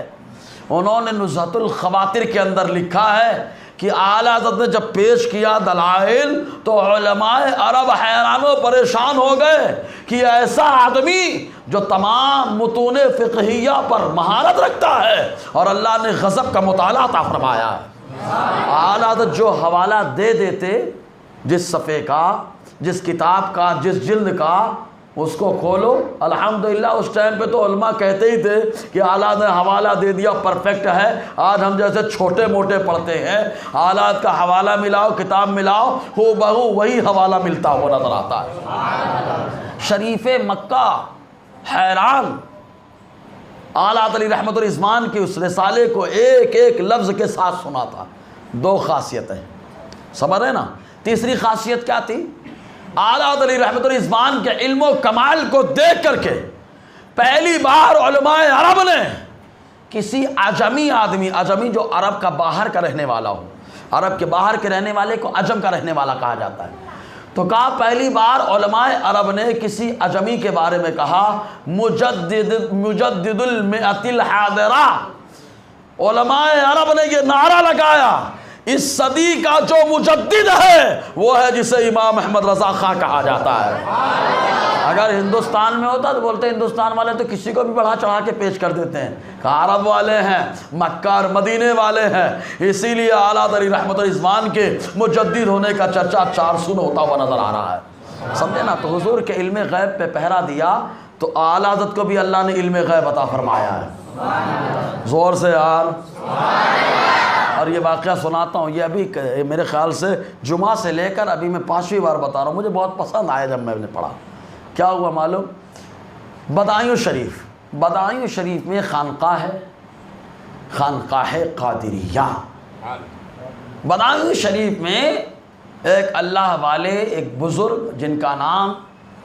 انہوں نے نزہۃ الخواطر کے اندر لکھا ہے کہ اعلیٰ حضرت نے جب پیش کیا دلائل تو علماء عرب حیران و پریشان ہو گئے کہ ایسا آدمی جو تمام متون فقہیہ پر مہارت رکھتا ہے اور اللہ نے غضب کا مطالعہ عطا فرمایا ہے۔ اعلیٰ حضرت جو حوالہ دے دیتے، جس صفحے کا، جس کتاب کا، جس جلد کا، اس کو کھولو، الحمدللہ اس ٹائم پہ تو علماء کہتے ہی تھے کہ اعلیٰ نے حوالہ دے دیا، پرفیکٹ ہے۔ آج ہم جیسے چھوٹے موٹے پڑھتے ہیں، اعلیٰ کا حوالہ ملاؤ، کتاب ملاؤ، ہو بہو وہی حوالہ ملتا ہوا نظر آتا ہے۔ شریف مکہ حیران، اعلیٰ علی رحمت الرضوان کی اس رسالے کو ایک ایک لفظ کے ساتھ سنا تھا۔ 2 خاصیتیں، سمجھ رہے نا؟ تیسری خاصیت کیا تھی؟ اعلیٰ علی رحمت الرضوان کے علم و کمال کو دیکھ کر کے پہلی بار علماء عرب نے کسی عجمی آدمی، عجمی جو عرب کا باہر کا رہنے والا ہو، عرب کے باہر کے رہنے والے کو عجم کا رہنے والا کہا جاتا ہے، تو کہا پہلی بار علماء عرب نے کسی عجمی کے بارے میں کہا مجدد المئۃ الحاضرہ۔ علماء عرب نے یہ نعرہ لگایا اس صدی کا جو مجدد ہے وہ ہے جسے امام احمد رضا خاں کہا جاتا ہے۔ اگر ہندوستان میں ہوتا تو بولتے ہندوستان والے تو کسی کو بھی بڑھا چڑھا کے پیش کر دیتے ہیں کہ عرب والے ہیں، مکہ اور مدینے والے ہیں، اسی لیے اعلیٰ علی رحمت الرضوان کے مجدد ہونے کا چرچا 400 ہوتا ہوا نظر آ رہا ہے، سمجھے نا؟ تو حضور کے علم غیب پہ پہرا دیا تو اعلیٰ حضرت کو بھی اللہ نے علم غیب عطا فرمایا ہے۔ زور سے یار۔ اور یہ واقعہ سناتا ہوں، یہ ابھی میرے خیال سے جمعہ سے لے کر ابھی میں 5ویں بار بتا رہا ہوں، مجھے بہت پسند آیا جب میں نے پڑھا۔ کیا ہوا معلوم؟ بدایوں شریف میں خانقاہ ہے، خانقاہ قادریہ۔ بدایوں شریف میں ایک اللہ والے، ایک بزرگ جن کا نام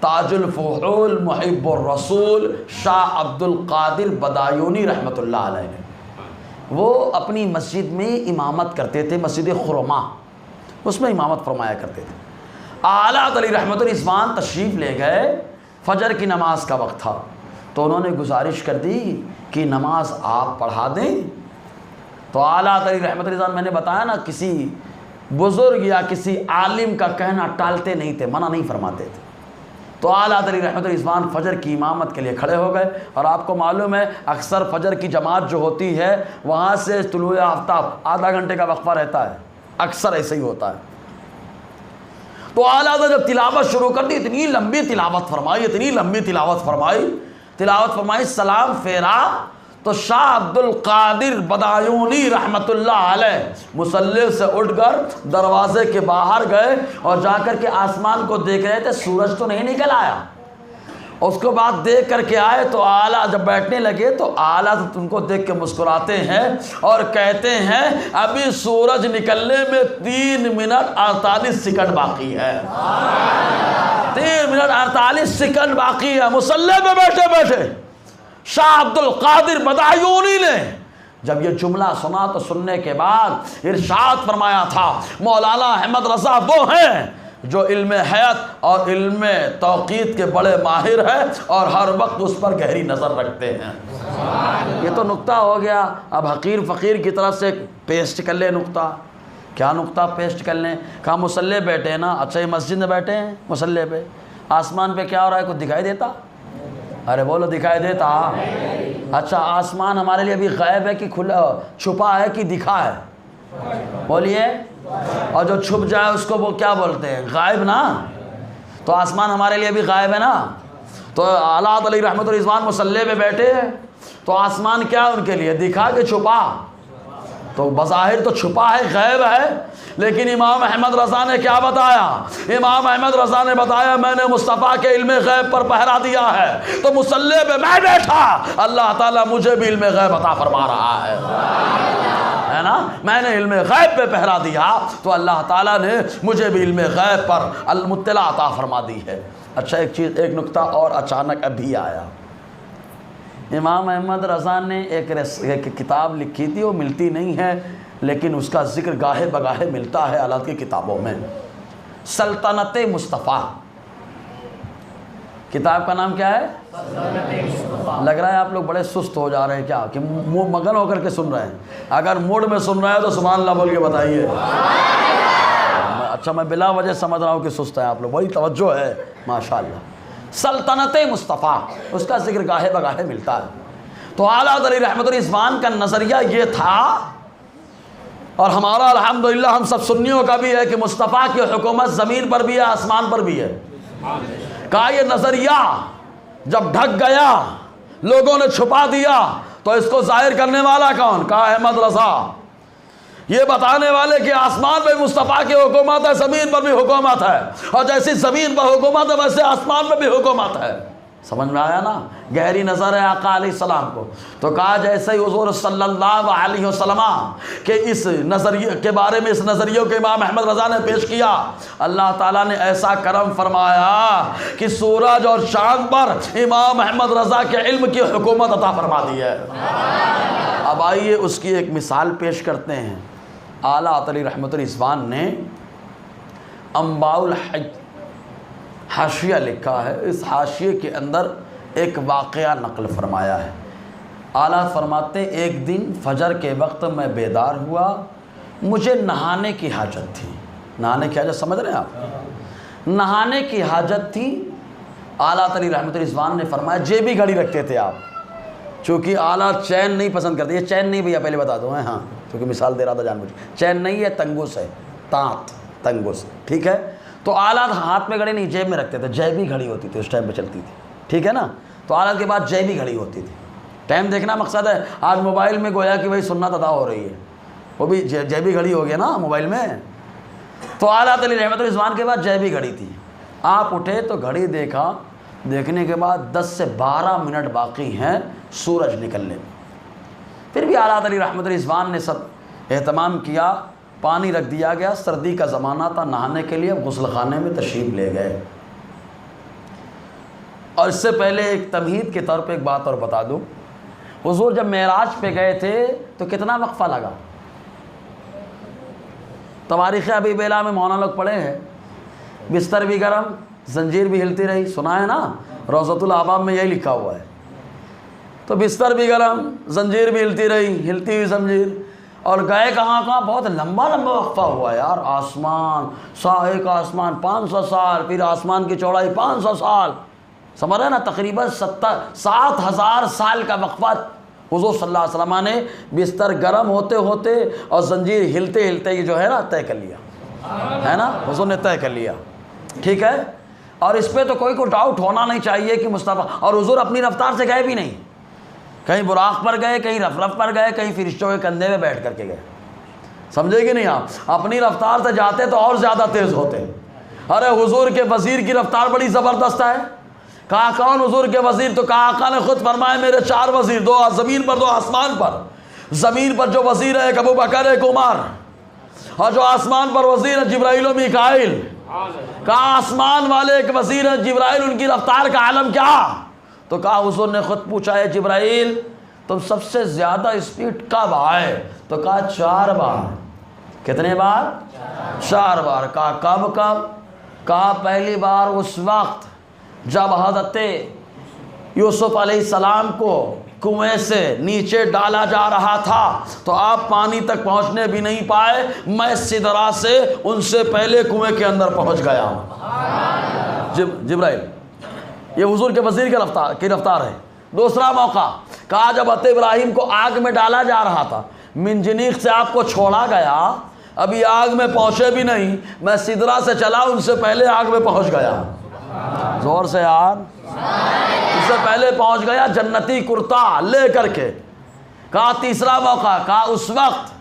تاج الفحول محب الرسول شاہ عبد القادر بدایونی رحمۃ اللہ علیہ نے، وہ اپنی مسجد میں امامت کرتے تھے، مسجد خرما، اس میں امامت فرمایا کرتے تھے۔ اعلیٰ علی رحمت الرضوان تشریف لے گئے، فجر کی نماز کا وقت تھا، تو انہوں نے گزارش کر دی کہ نماز آپ پڑھا دیں۔ تو اعلیٰ علی رحمت الرضوان، میں نے بتایا نا، کسی بزرگ یا کسی عالم کا کہنا ٹالتے نہیں تھے، منع نہیں فرماتے تھے۔ تو اعلیٰ علی رحمت الرضوان فجر کی امامت کے لیے کھڑے ہو گئے، اور آپ کو معلوم ہے اکثر فجر کی جماعت جو ہوتی ہے وہاں سے طلوع آفتاب آدھا گھنٹے کا وقفہ رہتا ہے، اکثر ایسے ہی ہوتا ہے۔ تو اعلیٰ حضرت جب تلاوت شروع کر دی، اتنی لمبی تلاوت فرمائی، سلام پھیرا تو شاہ عبد القادر بدایونی رحمت اللہ علیہ مصلی سے اٹھ کر دروازے کے باہر گئے اور جا کر کے آسمان کو دیکھ رہے تھے، سورج تو نہیں نکل آیا۔ اس کے بعد دیکھ کر کے آئے تو اعلیٰ جب بیٹھنے لگے تو اعلیٰ ان کو دیکھ کے مسکراتے ہیں اور کہتے ہیں ابھی سورج نکلنے میں 3 منٹ 48 سیکنڈ باقی ہے، 3 منٹ 48 سیکنڈ باقی ہے۔ مصلی پہ بیٹھے بیٹھے شاہ عبد القادر بدایونی نے جب یہ جملہ سنا تو سننے کے بعد ارشاد فرمایا تھا، مولانا احمد رضا وہ ہیں جو علم حیات اور علم توقیت کے بڑے ماہر ہیں اور ہر وقت اس پر گہری نظر رکھتے ہیں۔ یہ تو نقطہ ہو گیا، اب حقیر فقیر کی طرف سے پیسٹ کر لیں نقطہ۔ کیا نقطہ پیسٹ کر لیں؟ کہا مصلی بیٹھے ہیں نا، اچھا یہ مسجد میں بیٹھے ہیں مصلی پہ، آسمان پہ کیا ہو رہا ہے کچھ دکھائی دیتا؟ ارے بولو دکھائی دیتا؟ اچھا آسمان ہمارے لیے ابھی غائب ہے کہ کھلا چھپا ہے کہ دکھا ہے؟ بولیے۔ اور جو چھپ جائے اس کو وہ کیا بولتے ہیں؟ غائب نا۔ تو آسمان ہمارے لیے بھی غائب ہے نا۔ تو اعلیٰ علی رحمت الرضوان مصلی پہ بیٹھے ہیں تو آسمان کیا ان کے لیے؟ دکھا کہ چھپا؟ تو بظاہر تو چھپا ہے، غائب ہے، لیکن امام احمد رضا نے کیا بتایا؟ امام احمد رضا نے بتایا میں نے مصطفیٰ کے علم غیب پر پہرا دیا ہے، تو مصلی پہ میں بیٹھا، اللہ تعالیٰ مجھے بھی علم غیب عطا فرما رہا ہے نا۔ میں نے علم غیب پہ پہرا دیا تو اللہ تعالیٰ نے مجھے بھی علم غیب پر المطلع عطا فرما دی ہے۔ اچھا ایک نقطہ اور اچانک ابھی آیا، امام احمد رضا نے ایک کتاب لکھی تھی، وہ ملتی نہیں ہے لیکن اس کا ذکر گاہے بگاہے ملتا ہے اللہ کی کتابوں میں، سلطنت مصطفیٰ۔ کتاب کا نام کیا ہے؟ لگ رہا ہے آپ لوگ بڑے سست ہو جا رہے ہیں کیا کہ مگن ہو کر کے سن رہے ہیں؟ اگر موڈ میں سن رہے ہیں تو سبحان اللہ بول کے بتائیے۔ اچھا میں بلا وجہ سمجھ رہا ہوں کہ سست ہیں آپ لوگ، بڑی توجہ ہے ماشاءاللہ۔ سلطنت مصطفیٰ، اس کا ذکر گاہے بگاہے ملتا ہے۔ تو اعلیٰ علی رحمت الرضوان کا نظریہ یہ تھا، اور ہمارا الحمدللہ ہم سب سنیوں کا بھی ہے کہ مصطفیٰ کی حکومت زمین پر بھی ہے آسمان پر بھی ہے۔ کہا یہ نظریہ جب ڈھک گیا، لوگوں نے چھپا دیا، تو اس کو ظاہر کرنے والا کون؟ کہا احمد رضا، یہ بتانے والے کہ آسمان پہ مصطفیٰ کی حکومت ہے، زمین پر بھی حکومت ہے، اور جیسی زمین پر حکومت ہے ویسے آسمان پہ بھی حکومت ہے۔ سمجھ میں آیا نا؟ گہری نظر ہے آقا علیہ السلام کو. تو کہا جیسے ہی حضور صلی اللہ علیہ وسلم کہ اس نظریے کے بارے میں اس نظریوں کے امام احمد رضا نے پیش کیا، اللہ تعالیٰ نے ایسا کرم فرمایا کہ سورج اور چاند پر امام احمد رضا کے علم کی حکومت عطا فرما دی ہے. اب آئیے اس کی ایک مثال پیش کرتے ہیں. اعلیٰ عطلی رحمۃ الرضوان نے انباء الحج حاشیہ لکھا ہے، اس حاشیے کے اندر ایک واقعہ نقل فرمایا ہے. اعلیٰ فرماتے ایک دن فجر کے وقت میں بیدار ہوا، مجھے نہانے کی حاجت تھی. نہانے کی حاجت سمجھ رہے ہیں آپ؟ نہانے کی حاجت تھی. اعلیٰ عطلی رحمۃ الرضوان نے فرمایا جیبی گھڑی رکھتے تھے آپ، چونکہ اعلیٰ چین نہیں پسند کرتے. یہ چین نہیں بھیا پہلے بتا دوں ہاں، کیونکہ مثال دے رہا تھا جان مجھے. چین نہیں ہے، تنگوس ہے، تانت تنگوس، ٹھیک ہے. تو اعلیٰ ہاتھ میں گھڑی نہیں جیب میں رکھتے تھے. جیبی گھڑی ہوتی تھی اس ٹائم پہ چلتی تھی، ٹھیک ہے نا. تو اعلیٰ کے بعد جیبی گھڑی ہوتی تھی. ٹائم دیکھنا مقصد ہے. آج موبائل میں گویا کہ بھائی سنت ادا ہو رہی ہے، وہ بھی جیبی گھڑی ہو گیا نا موبائل میں. تو اعلیٰ عطلی رحمۃ الرضوان کے بعد جیبی گھڑی تھی. آپ اٹھے تو گھڑی دیکھا، دیکھنے کے بعد 10 سے 12 منٹ باقی ہیں سورج نکلنے میں. پھر بھی اعلیٰ عطلی رحمۃ الرضوان نے سب اہتمام کیا، پانی رکھ دیا گیا. سردی کا زمانہ تھا، نہانے کے لیے غسل خانے میں تشریف لے گئے. اور اس سے پہلے ایک تمہید کے طور پہ ایک بات اور بتا دوں. حضور جب معراج پہ گئے تھے تو کتنا وقفہ لگا؟ تواریخ ابی بیلا میں مولانا لوگ پڑھے ہیں، بستر بھی گرم، زنجیر بھی ہلتی رہی. سنا ہے نا؟ روضۃ الاحباب میں یہی لکھا ہوا ہے. تو بستر بھی گرم، زنجیر بھی ہلتی رہی، ہلتی ہوئی زنجیر. اور گئے کہاں؟ بہت لمبا لمبا وقفہ ہوا یار. آسمان، ایک آسمان 500 سال، پھر آسمان کی چوڑائی 500 سال، سمجھ رہے نا؟ تقریباً 7,000 سال کا وقفہ حضور صلی اللہ علیہ وسلم نے بستر گرم ہوتے ہوتے اور زنجیر ہلتے ہلتے یہ جو ہے نا طے کر لیا ہے نا. حضور نے طے کر لیا، ٹھیک ہے. اور اس پہ تو کوئی کو ڈاؤٹ ہونا نہیں چاہیے کہ مصطفیٰ. اور حضور اپنی رفتار سے گئے بھی نہیں، کہیں براق پر گئے، کہیں رف پر گئے، کہیں فرشتوں کے کندھے میں بیٹھ کر کے گئے. سمجھے کہ نہیں آپ؟ اپنی رفتار سے جاتے تو اور زیادہ تیز ہوتے. ارے حضور کے وزیر کی رفتار بڑی زبردست ہے. کہا کون حضور کے وزیر؟ تو کہا آقا نے خود فرمایا میرے 4 وزیر، 2 زمین پر 2 آسمان پر. زمین پر جو وزیر ہے ایک ابو بکر، ایک عمر، اور جو آسمان پر وزیر ہے جبرائیل و میکائیل. کہا آسمان والے ایک وزیر ہیں جبرائیل، ان کی رفتار کا عالم کیا؟ تو کہا حضور نے خود پوچھا ہے جبرائیل تم سب سے زیادہ اسپیڈ کب آئے؟ تو کہا 4 بار. کتنے بار؟ 4 بار. کہا کب؟ کہا پہلی بار اس وقت جب حضرت یوسف علیہ السلام کو کنویں سے نیچے ڈالا جا رہا تھا تو آپ پانی تک پہنچنے بھی نہیں پائے، میں سدرا سے ان سے پہلے کنویں کے اندر پہنچ گیا. جبرائیل یہ حضور کے وزیر کی رفتار ہے. دوسرا موقع کہا جب حضرت ابراہیم کو آگ میں ڈالا جا رہا تھا، منجنیق سے آپ کو چھوڑا گیا، ابھی آگ میں پہنچے بھی نہیں، میں سدرا سے چلا ان سے پہلے آگ میں پہنچ گیا. زور سے یار، اس سے پہلے پہنچ گیا جنتی کرتا لے کر کے. کہا تیسرا موقع، کہا اس وقت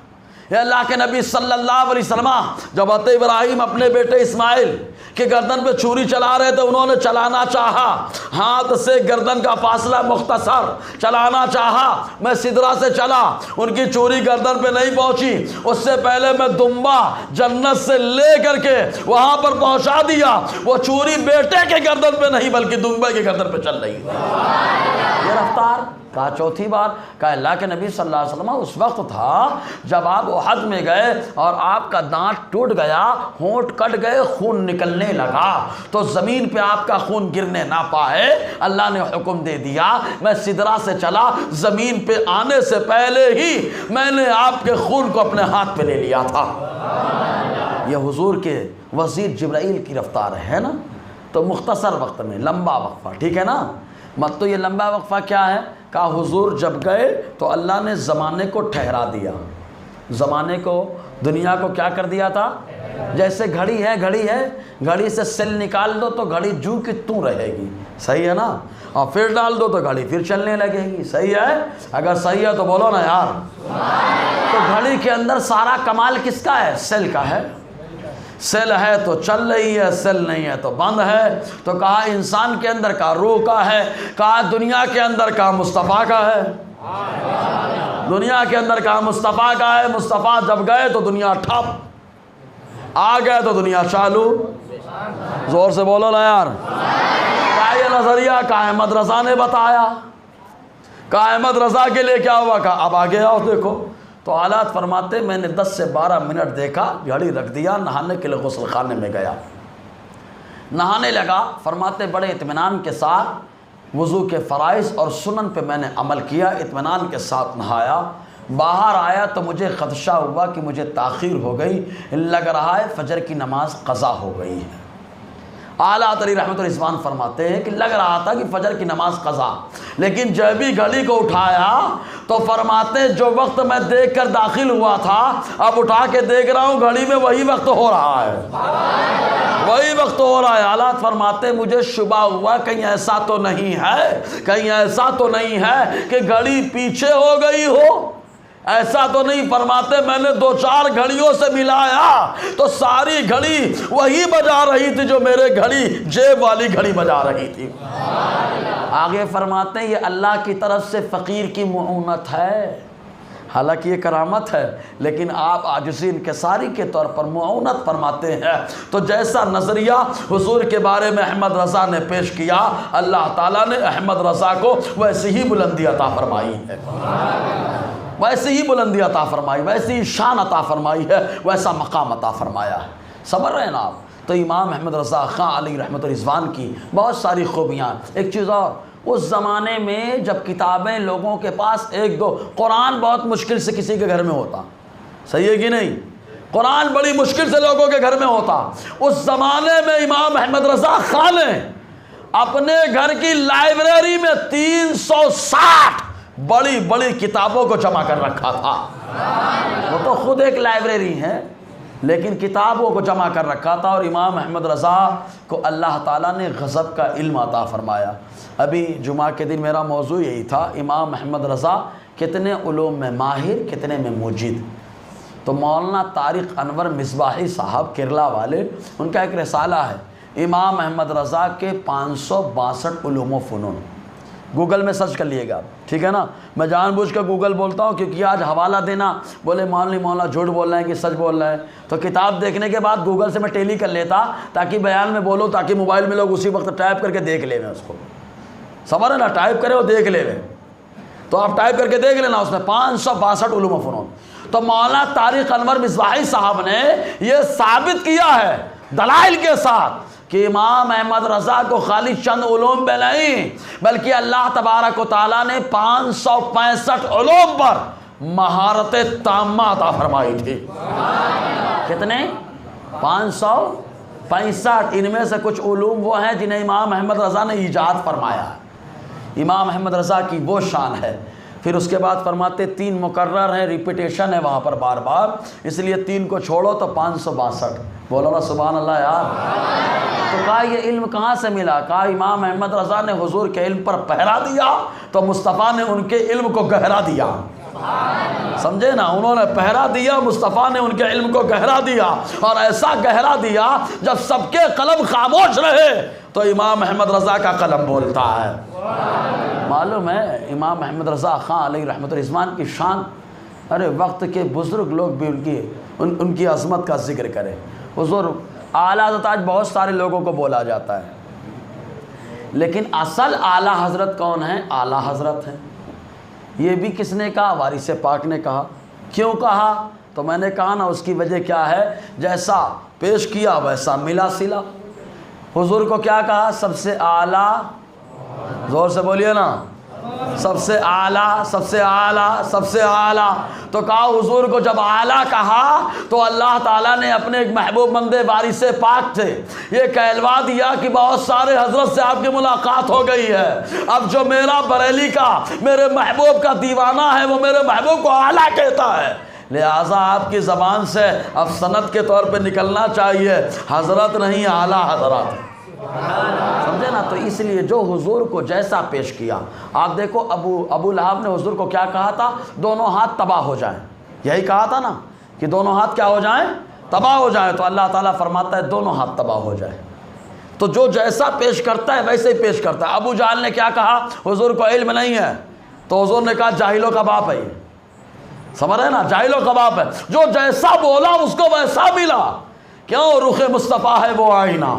یہ اللہ کے نبی صلی اللہ علیہ وسلم جب حضرت ابراہیم اپنے بیٹے اسماعیل کہ گردن پہ چھری چلا رہے تھے، انہوں نے چلانا چاہا، ہاتھ سے گردن کا فاصلہ مختصر چلانا چاہا، میں سدرا سے چلا، ان کی چھری گردن پہ نہیں پہنچی، اس سے پہلے میں دمبا جنت سے لے کر کے وہاں پر پہنچا دیا. وہ چھری بیٹے کے گردن پہ نہیں بلکہ دمبے کے گردن پہ چل رہی ہے. یہ رفتار. کہا چوتھی بار، کہا اللہ کے نبی صلی اللہ علیہ وسلم اس وقت تھا جب آپ احد میں گئے اور آپ کا دانت ٹوٹ گیا، ہونٹ کٹ گئے، خون نکلنے لگا، تو زمین پہ آپ کا خون گرنے نہ پائے اللہ نے حکم دے دیا، میں سدرا سے چلا، زمین پہ آنے سے پہلے ہی میں نے آپ کے خون کو اپنے ہاتھ پہ لے لیا تھا. یہ حضور کے وزیر جبرائیل کی رفتار ہے نا. تو مختصر وقت میں لمبا وقفہ، ٹھیک ہے نا. مت تو یہ لمبا وقفہ کیا ہے؟ کہا حضور جب گئے تو اللہ نے زمانے کو ٹھہرا دیا. زمانے کو، دنیا کو کیا کر دیا تھا؟ جیسے گھڑی ہے، گھڑی سے سیل نکال دو تو گھڑی جو کہ توں رہے گی، صحیح ہے نا. اور پھر ڈال دو تو گھڑی پھر چلنے لگے گی، صحیح ہے؟ اگر صحیح ہے تو بولو نا یار. تو گھڑی کے اندر سارا کمال کس کا ہے؟ سیل کا ہے. سیل ہے تو چل رہی ہے، سیل نہیں ہے تو بند ہے۔ تو کہا انسان کے اندر کا روح کا ہے، کہا دنیا کے اندر کا مصطفیٰ کا ہے، دنیا کے اندر کا مصطفیٰ کا ہے۔ مصطفیٰ جب گئے تو دنیا ٹھپ، آ گئے تو دنیا چالو۔ زور سے بولو نا یار۔ کہا یہ نظریہ کہا احمد رضا نے بتایا، کہا احمد رضا کے لیے کیا ہوا، کہا اب آگے آؤ دیکھو۔ تو حالات فرماتے میں نے 10 سے 12 منٹ دیکھا، گھڑی رکھ دیا، نہانے کے لیے غسل خانے میں گیا، نہانے لگا۔ فرماتے بڑے اطمینان کے ساتھ وضو کے فرائض اور سنن پہ میں نے عمل کیا، اطمینان کے ساتھ نہایا۔ باہر آیا تو مجھے خدشہ ہوا کہ مجھے تاخیر ہو گئی، لگ رہا ہے فجر کی نماز قضا ہو گئی ہے۔ اعلیٰ علی رحمۃ الرضوان فرماتے ہیں کہ لگ رہا تھا کہ فجر کی نماز قضا، لیکن جب بھی گھڑی کو اٹھایا تو فرماتے ہیں جو وقت میں دیکھ کر داخل ہوا تھا اب اٹھا کے دیکھ رہا ہوں گھڑی میں وہی وقت ہو رہا ہے، وہی وقت ہو رہا ہے۔ اعلیٰ فرماتے ہیں مجھے شبہ ہوا کہیں ایسا تو نہیں ہے، کہیں ایسا تو نہیں ہے کہ گھڑی پیچھے ہو گئی ہو، ایسا تو نہیں۔ فرماتے میں نے 2-4 گھڑیوں سے ملایا تو ساری گھڑی وہی بجا رہی تھی جو میرے گھڑی جیب والی گھڑی بجا رہی تھی۔ آگے فرماتے ہیں یہ اللہ کی طرف سے فقیر کی معونت ہے، حالانکہ یہ کرامت ہے، لیکن آپ عاجزی انکساری کے طور پر معونت فرماتے ہیں۔ تو جیسا نظریہ حضور کے بارے میں احمد رضا نے پیش کیا، اللہ تعالیٰ نے احمد رضا کو ویسی ہی بلندی عطا فرمائی ہے، ویسی ہی بلندی عطا فرمائی، ویسی ہی شان عطا فرمائی ہے، ویسا مقام عطا فرمایا ہے۔ سمجھ رہے ہیں نا آپ؟ تو امام احمد رضا خان علیہ رحمۃ الرضوان کی بہت ساری خوبیاں۔ ایک چیز اور، اس زمانے میں جب کتابیں لوگوں کے پاس 1-2، قرآن بہت مشکل سے کسی کے گھر میں ہوتا، صحیح ہے کہ نہیں؟ قرآن بڑی مشکل سے لوگوں کے گھر میں ہوتا۔ اس زمانے میں امام احمد رضا خان نے اپنے گھر کی لائبریری میں 360 بڑی بڑی کتابوں کو جمع کر رکھا تھا۔ وہ تو خود ایک لائبریری ہے لیکن کتابوں کو جمع کر رکھا تھا۔ اور امام احمد رضا کو اللہ تعالیٰ نے غضب کا علم عطا فرمایا۔ ابھی جمعہ کے دن میرا موضوع یہی تھا، امام احمد رضا کتنے علوم میں ماہر، کتنے میں موجد۔ تو مولانا طارق انور مصباحی صاحب کیرلا والے، ان کا ایک رسالہ ہے امام احمد رضا کے 562 علوم و فنون، گوگل میں سرچ کر لیے گا، ٹھیک ہے نا؟ میں جان بوجھ کر گوگل بولتا ہوں کیونکہ آج حوالہ دینا بولے مولانا جھوٹ بول رہے ہیں کہ سچ بول رہے ہیں، تو کتاب دیکھنے کے بعد گوگل سے میں ٹیلی کر لیتا تاکہ بیان میں بولوں، تاکہ موبائل میں لوگ اسی وقت ٹائپ کر کے دیکھ لیں اس کو، سمجھ رہے نا؟ ٹائپ کرے وہ دیکھ لے، تو آپ ٹائپ کر کے دیکھ لینا، اس میں 562 علوم و فنون۔ تو مولانا طارق انور مصباحی صاحب نے یہ ثابت کیا ہے دلائل کے ساتھ کہ امام احمد رضا کو خالی چند علوم میں نہیں بلکہ اللہ تبارک و تعالیٰ نے 565 علوم پر مہارت تامہ عطا فرمائی تھی۔ کتنے؟ 565۔ ان میں سے کچھ علوم وہ ہیں جنہیں امام احمد رضا نے ایجاد فرمایا۔ امام احمد رضا کی وہ شان ہے۔ پھر اس کے بعد فرماتے 3 مکرر ہیں، ریپیٹیشن ہے وہاں پر بار بار، اس لیے 3 کو چھوڑو تو 562۔ بولو نا سبحان اللہ یار۔ تو کہا یہ علم کہاں سے ملا؟ کہا امام احمد رضا نے حضور کے علم پر پہرا دیا تو مصطفیٰ نے ان کے علم کو گہرا دیا، سمجھے نا؟ انہوں نے پہرا دیا، مصطفیٰ نے ان کے علم کو گہرا دیا، اور ایسا گہرا دیا جب سب کے قلم خاموش رہے تو امام احمد رضا کا قلم بولتا ہے۔ معلوم ہے امام احمد رضا خان علیہ رحمۃ الرضوان کی شان، ارے وقت کے بزرگ لوگ بھی ان کی عظمت کا ذکر کریں۔ حضور اعلیٰ حضرت آج بہت سارے لوگوں کو بولا جاتا ہے، لیکن اصل اعلیٰ حضرت کون ہے؟ اعلیٰ حضرت ہیں۔ یہ بھی کس نے کہا؟ وارث پاک نے کہا۔ کیوں کہا؟ تو میں نے کہا نا اس کی وجہ کیا ہے، جیسا پیش کیا ویسا ملا سلا۔ حضور کو کیا کہا؟ سب سے اعلیٰ، زور سے بولیے نا، سب سے اعلیٰ، سب سے اعلیٰ، سب سے اعلیٰ۔ تو کہا حضور کو جب اعلیٰ کہا تو اللہ تعالیٰ نے اپنے ایک محبوب بندے وارث پاک تھے یہ کہلوا دیا کہ بہت سارے حضرت سے آپ کی ملاقات ہو گئی ہے، اب جو میرا بریلی کا، میرے محبوب کا دیوانہ ہے وہ میرے محبوب کو اعلیٰ کہتا ہے، لہٰذا آپ کی زبان سے اب سند کے طور پہ نکلنا چاہیے حضرت نہیں اعلیٰ حضرت، سمجھے نا؟ تو اس لیے جو حضور کو جیسا پیش کیا، آپ دیکھو ابو لہب نے حضور کو کیا کہا تھا؟ دونوں ہاتھ تباہ ہو جائیں، یہی کہا تھا نا کہ دونوں ہاتھ کیا ہو جائیں؟ تباہ ہو جائیں تو اللہ تعالیٰ فرماتا ہے دونوں ہاتھ تباہ ہو جائے۔ تو جو جیسا پیش کرتا ہے ویسے ہی پیش کرتا ہے۔ ابو جہل نے کیا کہا؟ حضور کو علم نہیں ہے، تو حضور نے کہا جاہلوں کا باپ ہے یہ، سمجھ رہے نا، جاہلوں کا باپ ہے۔ جو جیسا بولا اس کو ویسا ملا، کیوں؟ رخ مصطفیٰ ہے وہ آئینہ،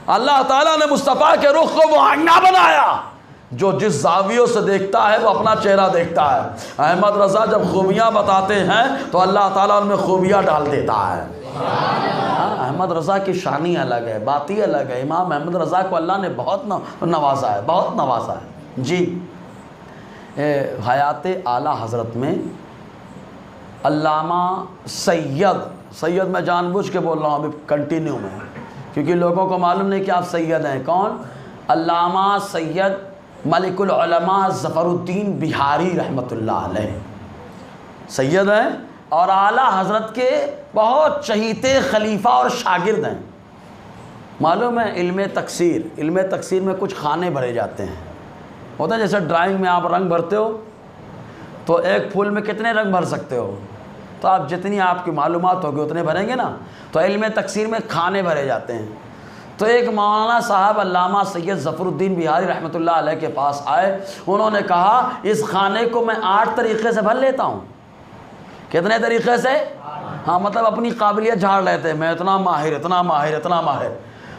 اللہ تعالیٰ نے مصطفیٰ کے رخ کو وہ آئینہ بنایا، جو جس زاویوں سے دیکھتا ہے وہ اپنا چہرہ دیکھتا ہے۔ احمد رضا جب خوبیاں بتاتے ہیں تو اللہ تعالیٰ ان میں خوبیاں ڈال دیتا ہے۔ احمد رضا کی شانی الگ ہے، بات ہی الگ ہے۔ امام احمد رضا کو اللہ نے بہت نوازا ہے، بہت نوازا ہے جی۔ حیات اعلیٰ حضرت میں علامہ سید میں جان بوجھ کے بول رہا ہوں ابھی کنٹینیو میں، کیونکہ لوگوں کو معلوم نہیں کہ آپ سید ہیں۔ کون؟ علامہ سید ملک العلماء ظفر الدین بہاری رحمۃ اللہ علیہ سید ہیں، اور اعلیٰ حضرت کے بہت چہیتے خلیفہ اور شاگرد ہیں۔ معلوم ہے علم تکثیر میں کچھ خانے بھرے جاتے ہیں، ہوتا ہے جیسے ڈرائنگ میں آپ رنگ بھرتے ہو تو ایک پھول میں کتنے رنگ بھر سکتے ہو، تو آپ جتنی آپ کی معلومات ہوگی اتنے بھریں گے نا۔ تو علم تکثیر میں کھانے بھرے جاتے ہیں۔ تو ایک مولانا صاحب علامہ سید ظفر الدین بہاری رحمۃ اللہ علیہ کے پاس آئے، انہوں نے کہا اس خانے کو میں 8 طریقے سے بھر لیتا ہوں۔ کتنے طریقے سے؟ ہاں، مطلب اپنی قابلیت جھاڑ لیتے ہیں، میں اتنا ماہر۔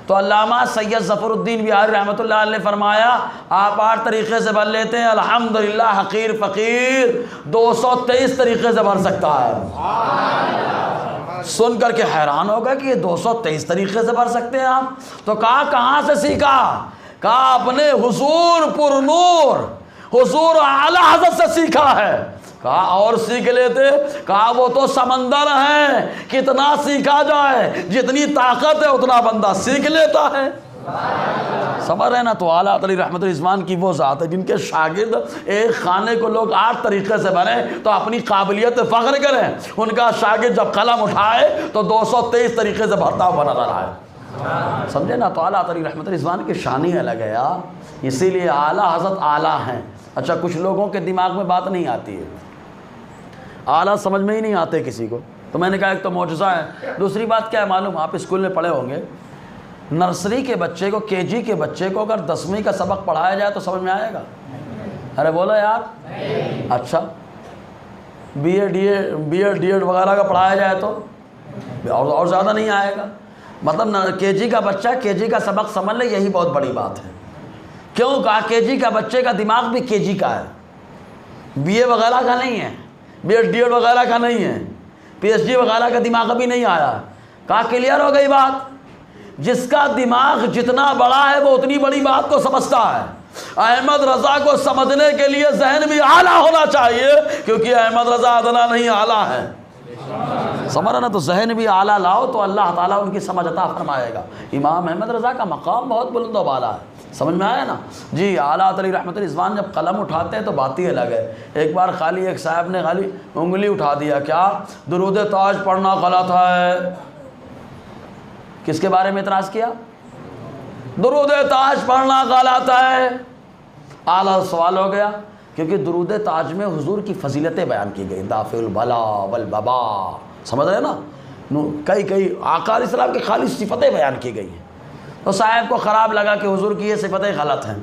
تو علامہ سید ظفر الدین بہاری رحمۃ اللہ علیہ نے فرمایا آپ 8 طریقے سے بھر لیتے ہیں، الحمدللہ حقیر فقیر 223 طریقے سے بھر سکتا ہے۔ سن کر کے حیران ہو گئے کہ یہ 223 طریقے سے بھر سکتے ہیں آپ؟ تو کہاں سے سیکھا؟ کہا اپنے حضور پر نور حضور اعلیٰ حضرت سے سیکھا ہے۔ کہا اور سیکھ لیتے؟ کہا وہ تو سمندر ہے، کتنا سیکھا جائے، جتنی طاقت ہے اتنا بندہ سیکھ لیتا ہے۔ سمجھ رہے نا؟ تو اعلیٰ علی رحمت الرضوان کی وہ ذات ہے جن کے شاگرد ایک خانے کو لوگ 8 طریقے سے بھریں تو اپنی قابلیت فخر کریں، ان کا شاگرد جب قلم اٹھائے تو 223 طریقے سے بھرتا ہوا نظر آئے۔ سمجھے نا؟ تو اعلیٰ علی رحمت الرضوان کی شانی الگ ہے یار، اسی لیے اعلیٰ حضرت اعلیٰ ہیں۔ اچھا، کچھ لوگوں کے دماغ میں بات نہیں آتی ہے، اعلیٰ سمجھ میں ہی نہیں آتے کسی کو، تو میں نے کہا ایک تو معجزہ ہے، دوسری بات کیا ہے معلوم؟ آپ اسکول میں پڑھے ہوں گے، نرسری کے بچے کو KG کے بچے کو اگر 10ویں کا سبق پڑھایا جائے تو سمجھ میں آئے گا؟ ارے بولو یار۔ اچھا، بی ایڈ وغیرہ کا پڑھایا جائے تو اور زیادہ نہیں آئے گا۔ مطلب KG کا بچہ KG کا سبق سمجھ لے، یہی بہت بڑی بات ہے۔ کیوں؟ کہا KG کا بچے کا دماغ بھی KG کا ہے، BA وغیرہ کا نہیں ہے، BEd وغیرہ کا نہیں ہے، PhD وغیرہ کا دماغ ابھی نہیں آیا۔ کہا کلیئر ہو گئی بات؟ جس کا دماغ جتنا بڑا ہے وہ اتنی بڑی بات کو سمجھتا ہے۔ احمد رضا کو سمجھنے کے لیے ذہن بھی اعلیٰ ہونا چاہیے، کیونکہ احمد رضا ادنا نہیں اعلیٰ ہے۔ سمجھ نا؟ تو ذہن بھی اعلیٰ لاؤ تو اللہ تعالیٰ ان کی سمجھ عطا فرمائے گا۔ امام احمد رضا کا مقام بہت بلند و بالا ہے، سمجھ میں آیا نا جی۔ اعلیٰ علی رحمت الرضوان جب قلم اٹھاتے ہیں تو بات ہی الگ ہے۔ ایک بار خالی ایک صاحب نے خالی انگلی اٹھا دیا، کیا؟ درود تاج پڑھنا غلط ہے۔ کس کے بارے میں اعتراض کیا؟ درود تاج پڑھنا غلط ہے۔ اعلیٰ سوال ہو گیا، کیونکہ درود تاج میں حضور کی فضیلتیں بیان کی گئی، دافع البلا والببا، سمجھ رہے نا؟ کئی آقا علیہ السلام کی خالی صفتیں بیان کی گئی ہیں۔ تو صاحب کو خراب لگا کہ حضور کی یہ صفتیں غلط ہیں۔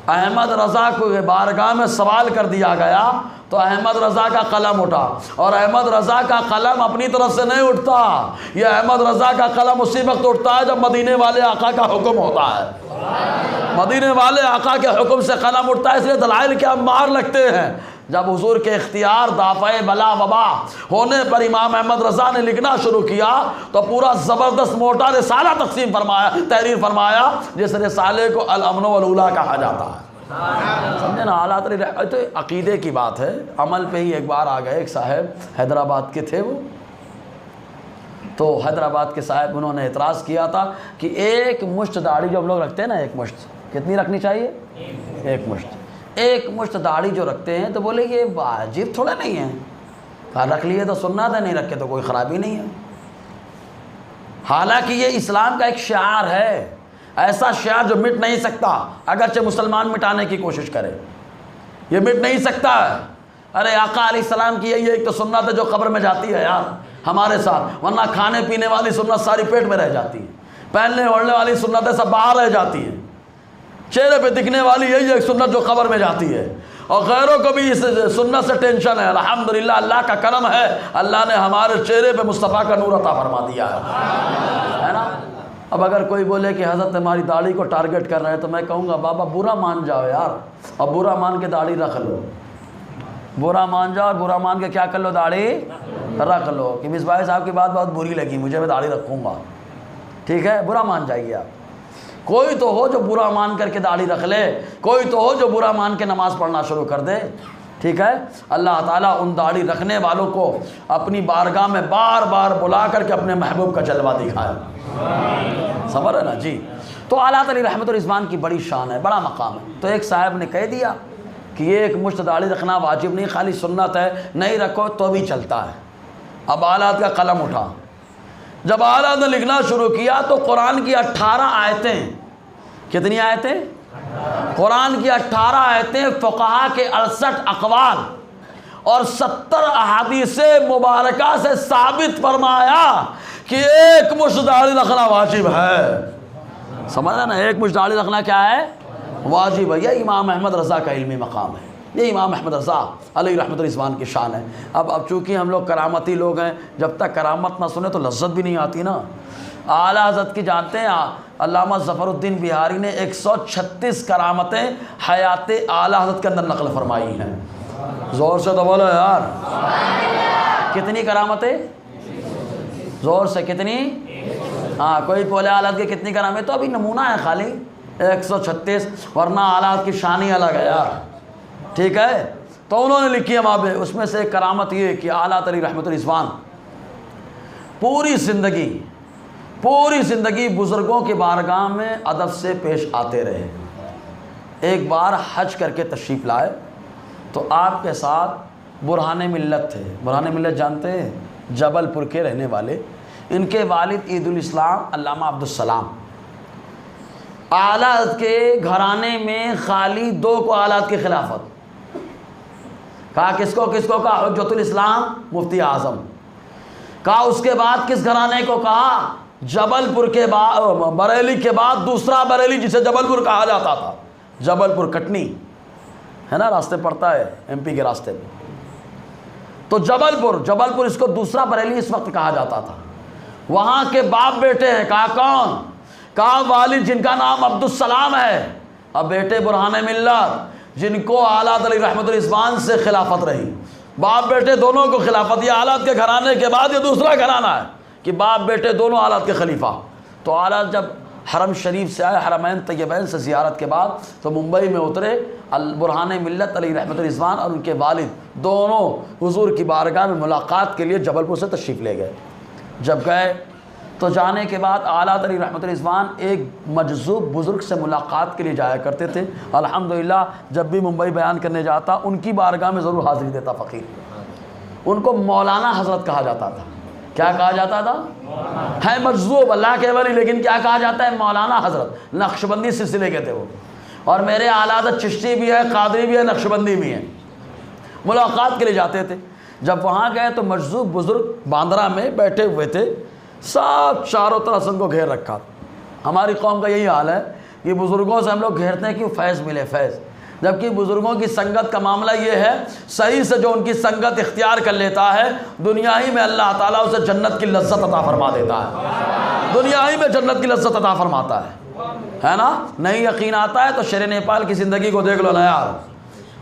احمد رضا کو بارگاہ میں سوال کر دیا گیا تو احمد رضا کا قلم اٹھا، اور احمد رضا کا قلم اپنی طرف سے نہیں اٹھتا، یہ احمد رضا کا قلم اسی وقت اٹھتا ہے جب مدینے والے آقا کا حکم ہوتا ہے۔ مدینے والے آقا کے حکم سے قلم اٹھتا ہے، اس لیے دلائل کے انبار لگتے ہیں۔ جب حضور کے اختیار دافع بلا وبا ہونے پر امام احمد رضا نے لکھنا شروع کیا تو پورا زبردست موٹا رسالہ تحریر فرمایا، جس رسالے کو الامن والولا کہا جاتا ہے۔ سمجھے نا؟ اعلیٰ تو عقیدے کی بات ہے، عمل پہ ہی ایک بار آ گئے۔ ایک صاحب حیدرآباد کے تھے، وہ تو حیدرآباد کے صاحب انہوں نے اعتراض کیا تھا کہ ایک مشت داڑھی جو ہم لوگ رکھتے ہیں نا، ایک مشت کتنی رکھنی چاہیے؟ ایک مشت داڑھی جو رکھتے ہیں، تو بولے یہ واجب تھوڑا نہیں ہے۔ کہا رکھ لیے تو سنت ہے، نہیں رکھے تو کوئی خرابی نہیں ہے۔ حالانکہ یہ اسلام کا ایک شعار ہے، ایسا شعار جو مٹ نہیں سکتا، اگرچہ مسلمان مٹانے کی کوشش کرے، یہ مٹ نہیں سکتا ہے۔ ارے آقا علیہ السلام کی یہ ایک تو سنت ہے جو قبر میں جاتی ہے یار، ہمارے ساتھ، ورنہ کھانے پینے والی سنت ساری پیٹ میں رہ جاتی ہے، پہننے اوڑھنے والی سنتیں سب باہر رہ جاتی ہیں، چہرے پہ دکھنے والی یہی ایک سنت جو قبر میں جاتی ہے، اور غیروں کو بھی اس سنت سے ٹینشن ہے۔ الحمدللہ اللہ کا کرم ہے، اللہ نے ہمارے چہرے پہ مصطفیٰ کا نور عطا فرما دیا ہے نا۔ اب اگر کوئی بولے کہ حضرت ہماری داڑھی کو ٹارگٹ کر رہے ہیں، تو میں کہوں گا بابا برا مان جاؤ یار، اور برا مان کے داڑھی رکھ لو، برا مان جاؤ اور برا مان کے کیا کر لو، داڑھی رکھ لو کہ مصباح صاحب کی بات بہت بری لگی مجھے، میں داڑھی رکھوں گا، ٹھیک ہے، برا مان جائیے آپ۔ کوئی تو ہو جو برا مان کر کے داڑھی رکھ لے، کوئی تو ہو جو برا مان کے نماز پڑھنا شروع کر دے، ٹھیک ہے۔ اللہ تعالیٰ ان داڑھی رکھنے والوں کو اپنی بارگاہ میں بار بار بلا کر کے اپنے محبوب کا جلوہ دکھائے، سمجھ رہے نا جی۔ تو اعلیٰ علی رحمت الرضوان کی بڑی شان ہے، بڑا مقام ہے۔ تو ایک صاحب نے کہہ دیا کہ یہ ایک مشت داڑھی رکھنا واجب نہیں، خالی سنت ہے، نہیں رکھو تو بھی چلتا ہے۔ اب اعلیٰ کا قلم اٹھا، جب اعلیٰ نے لکھنا شروع کیا تو قرآن کی 18 آیتیں، کتنی آیتیں؟ قرآن کی 18 آیتیں، فقہا کے 68 اقوال اور 70 احادیث مبارکہ سے ثابت فرمایا کہ ایک مشت داڑھی رکھنا واجب ہے۔ سمجھ رہے نا، ایک مشت داڑھی رکھنا کیا ہے؟ واجب ہے۔ یہ امام احمد رضا کا علمی مقام ہے، یہ امام احمد رضا علیہ رحمت الرضوان کی شان ہے۔ اب چونکہ ہم لوگ کرامتی لوگ ہیں، جب تک کرامت نہ سنیں تو لذت بھی نہیں آتی نا۔ اعلیٰ حضرت کی جانتے ہیں علامہ ظفر الدین بہاری نے 136 کرامتیں حیات اعلیٰ حضرت کے اندر نقل فرمائی ہیں۔ زور سے تو بولو یار، کتنی کرامتیں؟ زور سے کتنی؟ ہاں، کوئی بولے اعلیٰ حضرت کی کتنی کرامتیں، تو ابھی نمونہ ہے خالی 136، ورنہ اعلیٰ حضرت کی شان ہی الگ ہے یار، ٹھیک ہے۔ تو انہوں نے لکھی ہے وہاں پہ، اس میں سے ایک کرامت یہ کہ اعلیٰ علی رحمت الرضوان پوری زندگی بزرگوں کے بارگاہ میں ادب سے پیش آتے رہے۔ ایک بار حج کر کے تشریف لائے تو آپ کے ساتھ برہان ملت تھے۔ برہان ملت جانتے ہیں؟ جبل پور کے رہنے والے، ان کے والد عید الاسلام علامہ عبدالسلام۔ اعلیٰ کے گھرانے میں خالی 2 کو اعلیٰ کی خلافت، کہا کس کو کہا؟ حجت الاسلام مفتی اعظم، کہا اس کے بعد کس گھرانے کو؟ کہا جبل پور کے بعد، بریلی کے بعد دوسرا بریلی جسے جبل پور کہا جاتا تھا، جبل پور کٹنی ہے نا، راستے پڑتا ہے ایم پی کے راستے پہ، تو جبل پور اس کو دوسرا بریلی اس وقت کہا جاتا تھا۔ وہاں کے باپ بیٹے ہیں، کہا کون؟ کہا والد جن کا نام عبدالسلام ہے، اب بیٹے برہان ملت جن کو اعلیٰ علی رحمت الرضوان سے خلافت رہی، باپ بیٹے دونوں کو خلافت۔ یہ اعلیٰ کے گھرانے کے بعد یہ دوسرا گھرانہ ہے کہ باپ بیٹے دونوں اعلیٰ کے خلیفہ۔ تو اعلیٰ جب حرم شریف سے آئے، حرمین طیبین سے زیارت کے بعد، تو ممبئی میں اترے، برہان ملت علی رحمت الرضوان اور ان کے والد دونوں حضور کی بارگاہ میں ملاقات کے لیے جبل پور سے تشریف لے گئے۔ جب گئے تو جانے کے بعد اعلیٰ علی رحمت الرضوان ایک مجذوب بزرگ سے ملاقات کے لیے جایا کرتے تھے۔ الحمدللہ جب بھی ممبئی بیان کرنے جاتا ان کی بارگاہ میں ضرور حاضری دیتا فقیر۔ ان کو مولانا حضرت کہا جاتا تھا۔ کیا کہا جاتا تھا؟ ہے مجذوب، اللہ کے ولی، لیکن کیا کہا جاتا ہے؟ مولانا حضرت۔ نقشبندی سلسلے کے تھے وہ، اور میرے اعلیٰ حضرت چشتی بھی ہے، قادری بھی ہے، نقشبندی بھی ہے۔ ملاقات کے لیے جاتے تھے۔ جب وہاں گئے تو مجذوب بزرگ باندرا میں بیٹھے ہوئے تھے، سب چاروں طرف سے ان کو گھیر رکھا۔ ہماری قوم کا یہی حال ہے کہ بزرگوں سے ہم لوگ گھیرتے ہیں کہ فیض ملے، فیض، جبکہ بزرگوں کی سنگت کا معاملہ یہ ہے، صحیح سے جو ان کی سنگت اختیار کر لیتا ہے، دنیا ہی میں اللہ تعالیٰ اسے جنت کی لذت عطا فرما دیتا ہے، دنیا ہی میں جنت کی لذت عطا فرماتا ہے نا۔ نہیں یقین آتا ہے تو شیر نیپال کی زندگی کو دیکھ لو نا یار،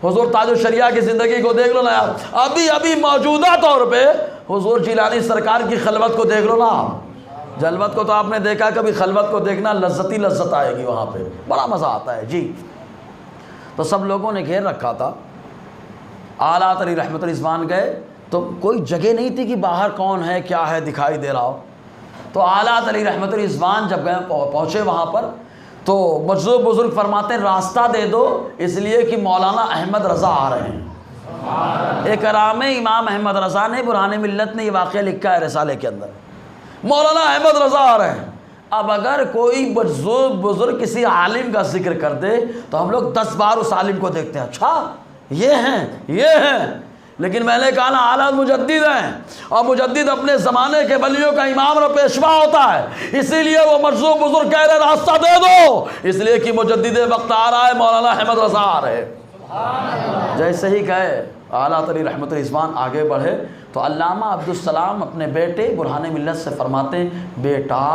حضور تاج الشریعہ کی زندگی کو دیکھ لو نا یار، ابھی موجودہ طور پہ حضور جیلانی سرکار کی خلوت کو دیکھ لو نا۔ جلوت کو تو آپ نے دیکھا، کبھی خلوت کو دیکھنا، لذت ہی لذت آئے گی وہاں پہ، بڑا مزہ آتا ہے جی۔ تو سب لوگوں نے گھیر رکھا تھا۔ اعلیٰ علی رحمت الرضوان گئے تو کوئی جگہ نہیں تھی کہ باہر کون ہے کیا ہے دکھائی دے رہا ہو۔ تو اعلیٰ علی رحمت الرضوان جب گئے پہنچے وہاں پر تو مجذوب بزرگ فرماتے ہیں راستہ دے دو، اس لیے کہ مولانا احمد رضا آ رہے ہیں۔ اکرام امام احمد رضا نے، برہان ملت نے یہ واقعہ لکھا ہے رسالے کے اندر، مولانا احمد رضا آ رہے ہیں۔ اب اگر کوئی مجذوب بزرگ کسی عالم کا ذکر کر دے تو ہم لوگ 10 بار اس عالم کو دیکھتے ہیں، اچھا یہ ہیں لیکن میں نے کہا نا اعلیٰ مجدد ہیں، اور مجدد اپنے زمانے کے ولیوں کا امام اور پیشوا ہوتا ہے، اسی لیے وہ مرزوق بزرگ کہہ رہے راستہ دے دو، اس لیے کہ مجدد وقت آ رہا ہے، مولانا احمد رضا آ رہے۔ جیسے ہی گئے اعلیٰ علی رحمت رضوان آگے بڑھے تو علامہ عبدالسلام اپنے بیٹے برہان ملت سے فرماتے ہیں بیٹا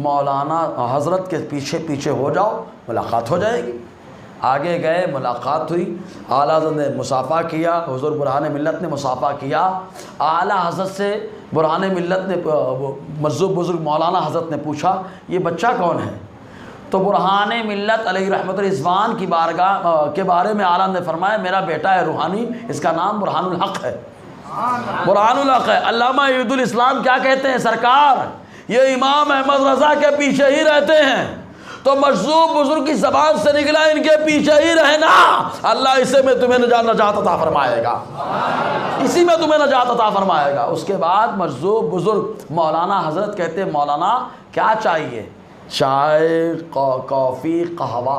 مولانا حضرت کے پیچھے پیچھے ہو جاؤ، ملاقات ہو جائے گی۔ آگے گئے، ملاقات ہوئی، اعلیٰ حضرت نے مصافحہ کیا، حضور برہان ملت نے مصافحہ کیا، اعلیٰ حضرت سے برہان ملت نے مرزوق بزرگ مولانا حضرت نے پوچھا یہ بچہ کون ہے؟ تو برہان ملت علیہ رحمت رضوان کی بارگاہ کے بارے میں اعلیٰ نے فرمایا میرا بیٹا ہے روحانی، اس کا نام برہان الحق ہے، برہان الحق ہے۔ علامہ عید الاسلام کیا کہتے ہیں سرکار یہ امام احمد رضا کے پیچھے ہی رہتے ہیں، تو مرزوق بزرگ کی زبان سے نکلا ان کے پیچھے ہی رہنا، اللہ اسے میں تمہیں نجات عطا فرمائے گا، اسی میں تمہیں نجات عطا فرمائے گا۔ اس کے بعد مرزوق بزرگ مولانا حضرت کہتے ہیں مولانا کیا چاہیے؟ چائے، کافی، قہوہ،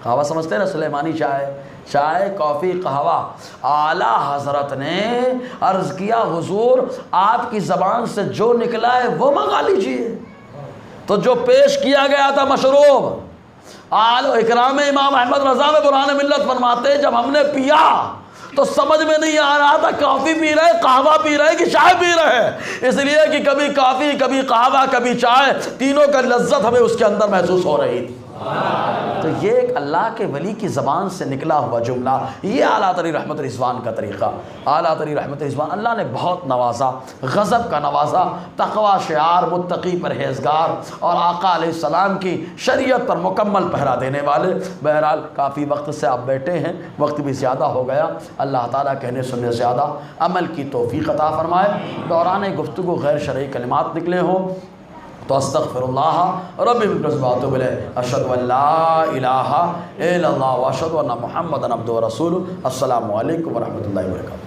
قہوہ سمجھتے ہیں نا سلیمانی چائے، چائے، کافی، قہوہ۔ اعلیٰ حضرت نے عرض کیا حضور آپ کی زبان سے جو نکلا ہے وہ منگا لیجئے۔ تو جو پیش کیا گیا تھا مشروب اکرام امام احمد رضا میں برہان ملت فرماتے جب ہم نے پیا تو سمجھ میں نہیں آ رہا تھا کافی پی رہے، قہوہ پی رہے کہ چائے پی رہے، اس لیے کہ کبھی کافی، کبھی قہوہ، کبھی چائے، تینوں کا لذت ہمیں اس کے اندر محسوس ہو رہی تھی۔ تو یہ ایک اللہ کے ولی کی زبان سے نکلا ہوا جملہ، یہ اعلیٰ علی رحمت رضوان کا طریقہ۔ اعلیٰ علی رحمت رضوان اللہ نے بہت نوازا، غضب کا نوازا، تقوی شعار، متقی پرہیزگار اور آقا علیہ السلام کی شریعت پر مکمل پہرا دینے والے۔ بہرحال کافی وقت سے آپ بیٹھے ہیں، وقت بھی زیادہ ہو گیا، اللہ تعالیٰ کہنے سننے زیادہ عمل کی توفیق عطا فرمائے۔ دوران گفتگو غیر شرعی کلمات نکلے ہوں تو استغفر اللہ ربی واتوب الیہ، اشہد ان لا الہ الا اللہ واشہد ان محمدا عبدہ ورسولہ۔ السلام علیکم ورحمۃ اللہ وبرکاتہ۔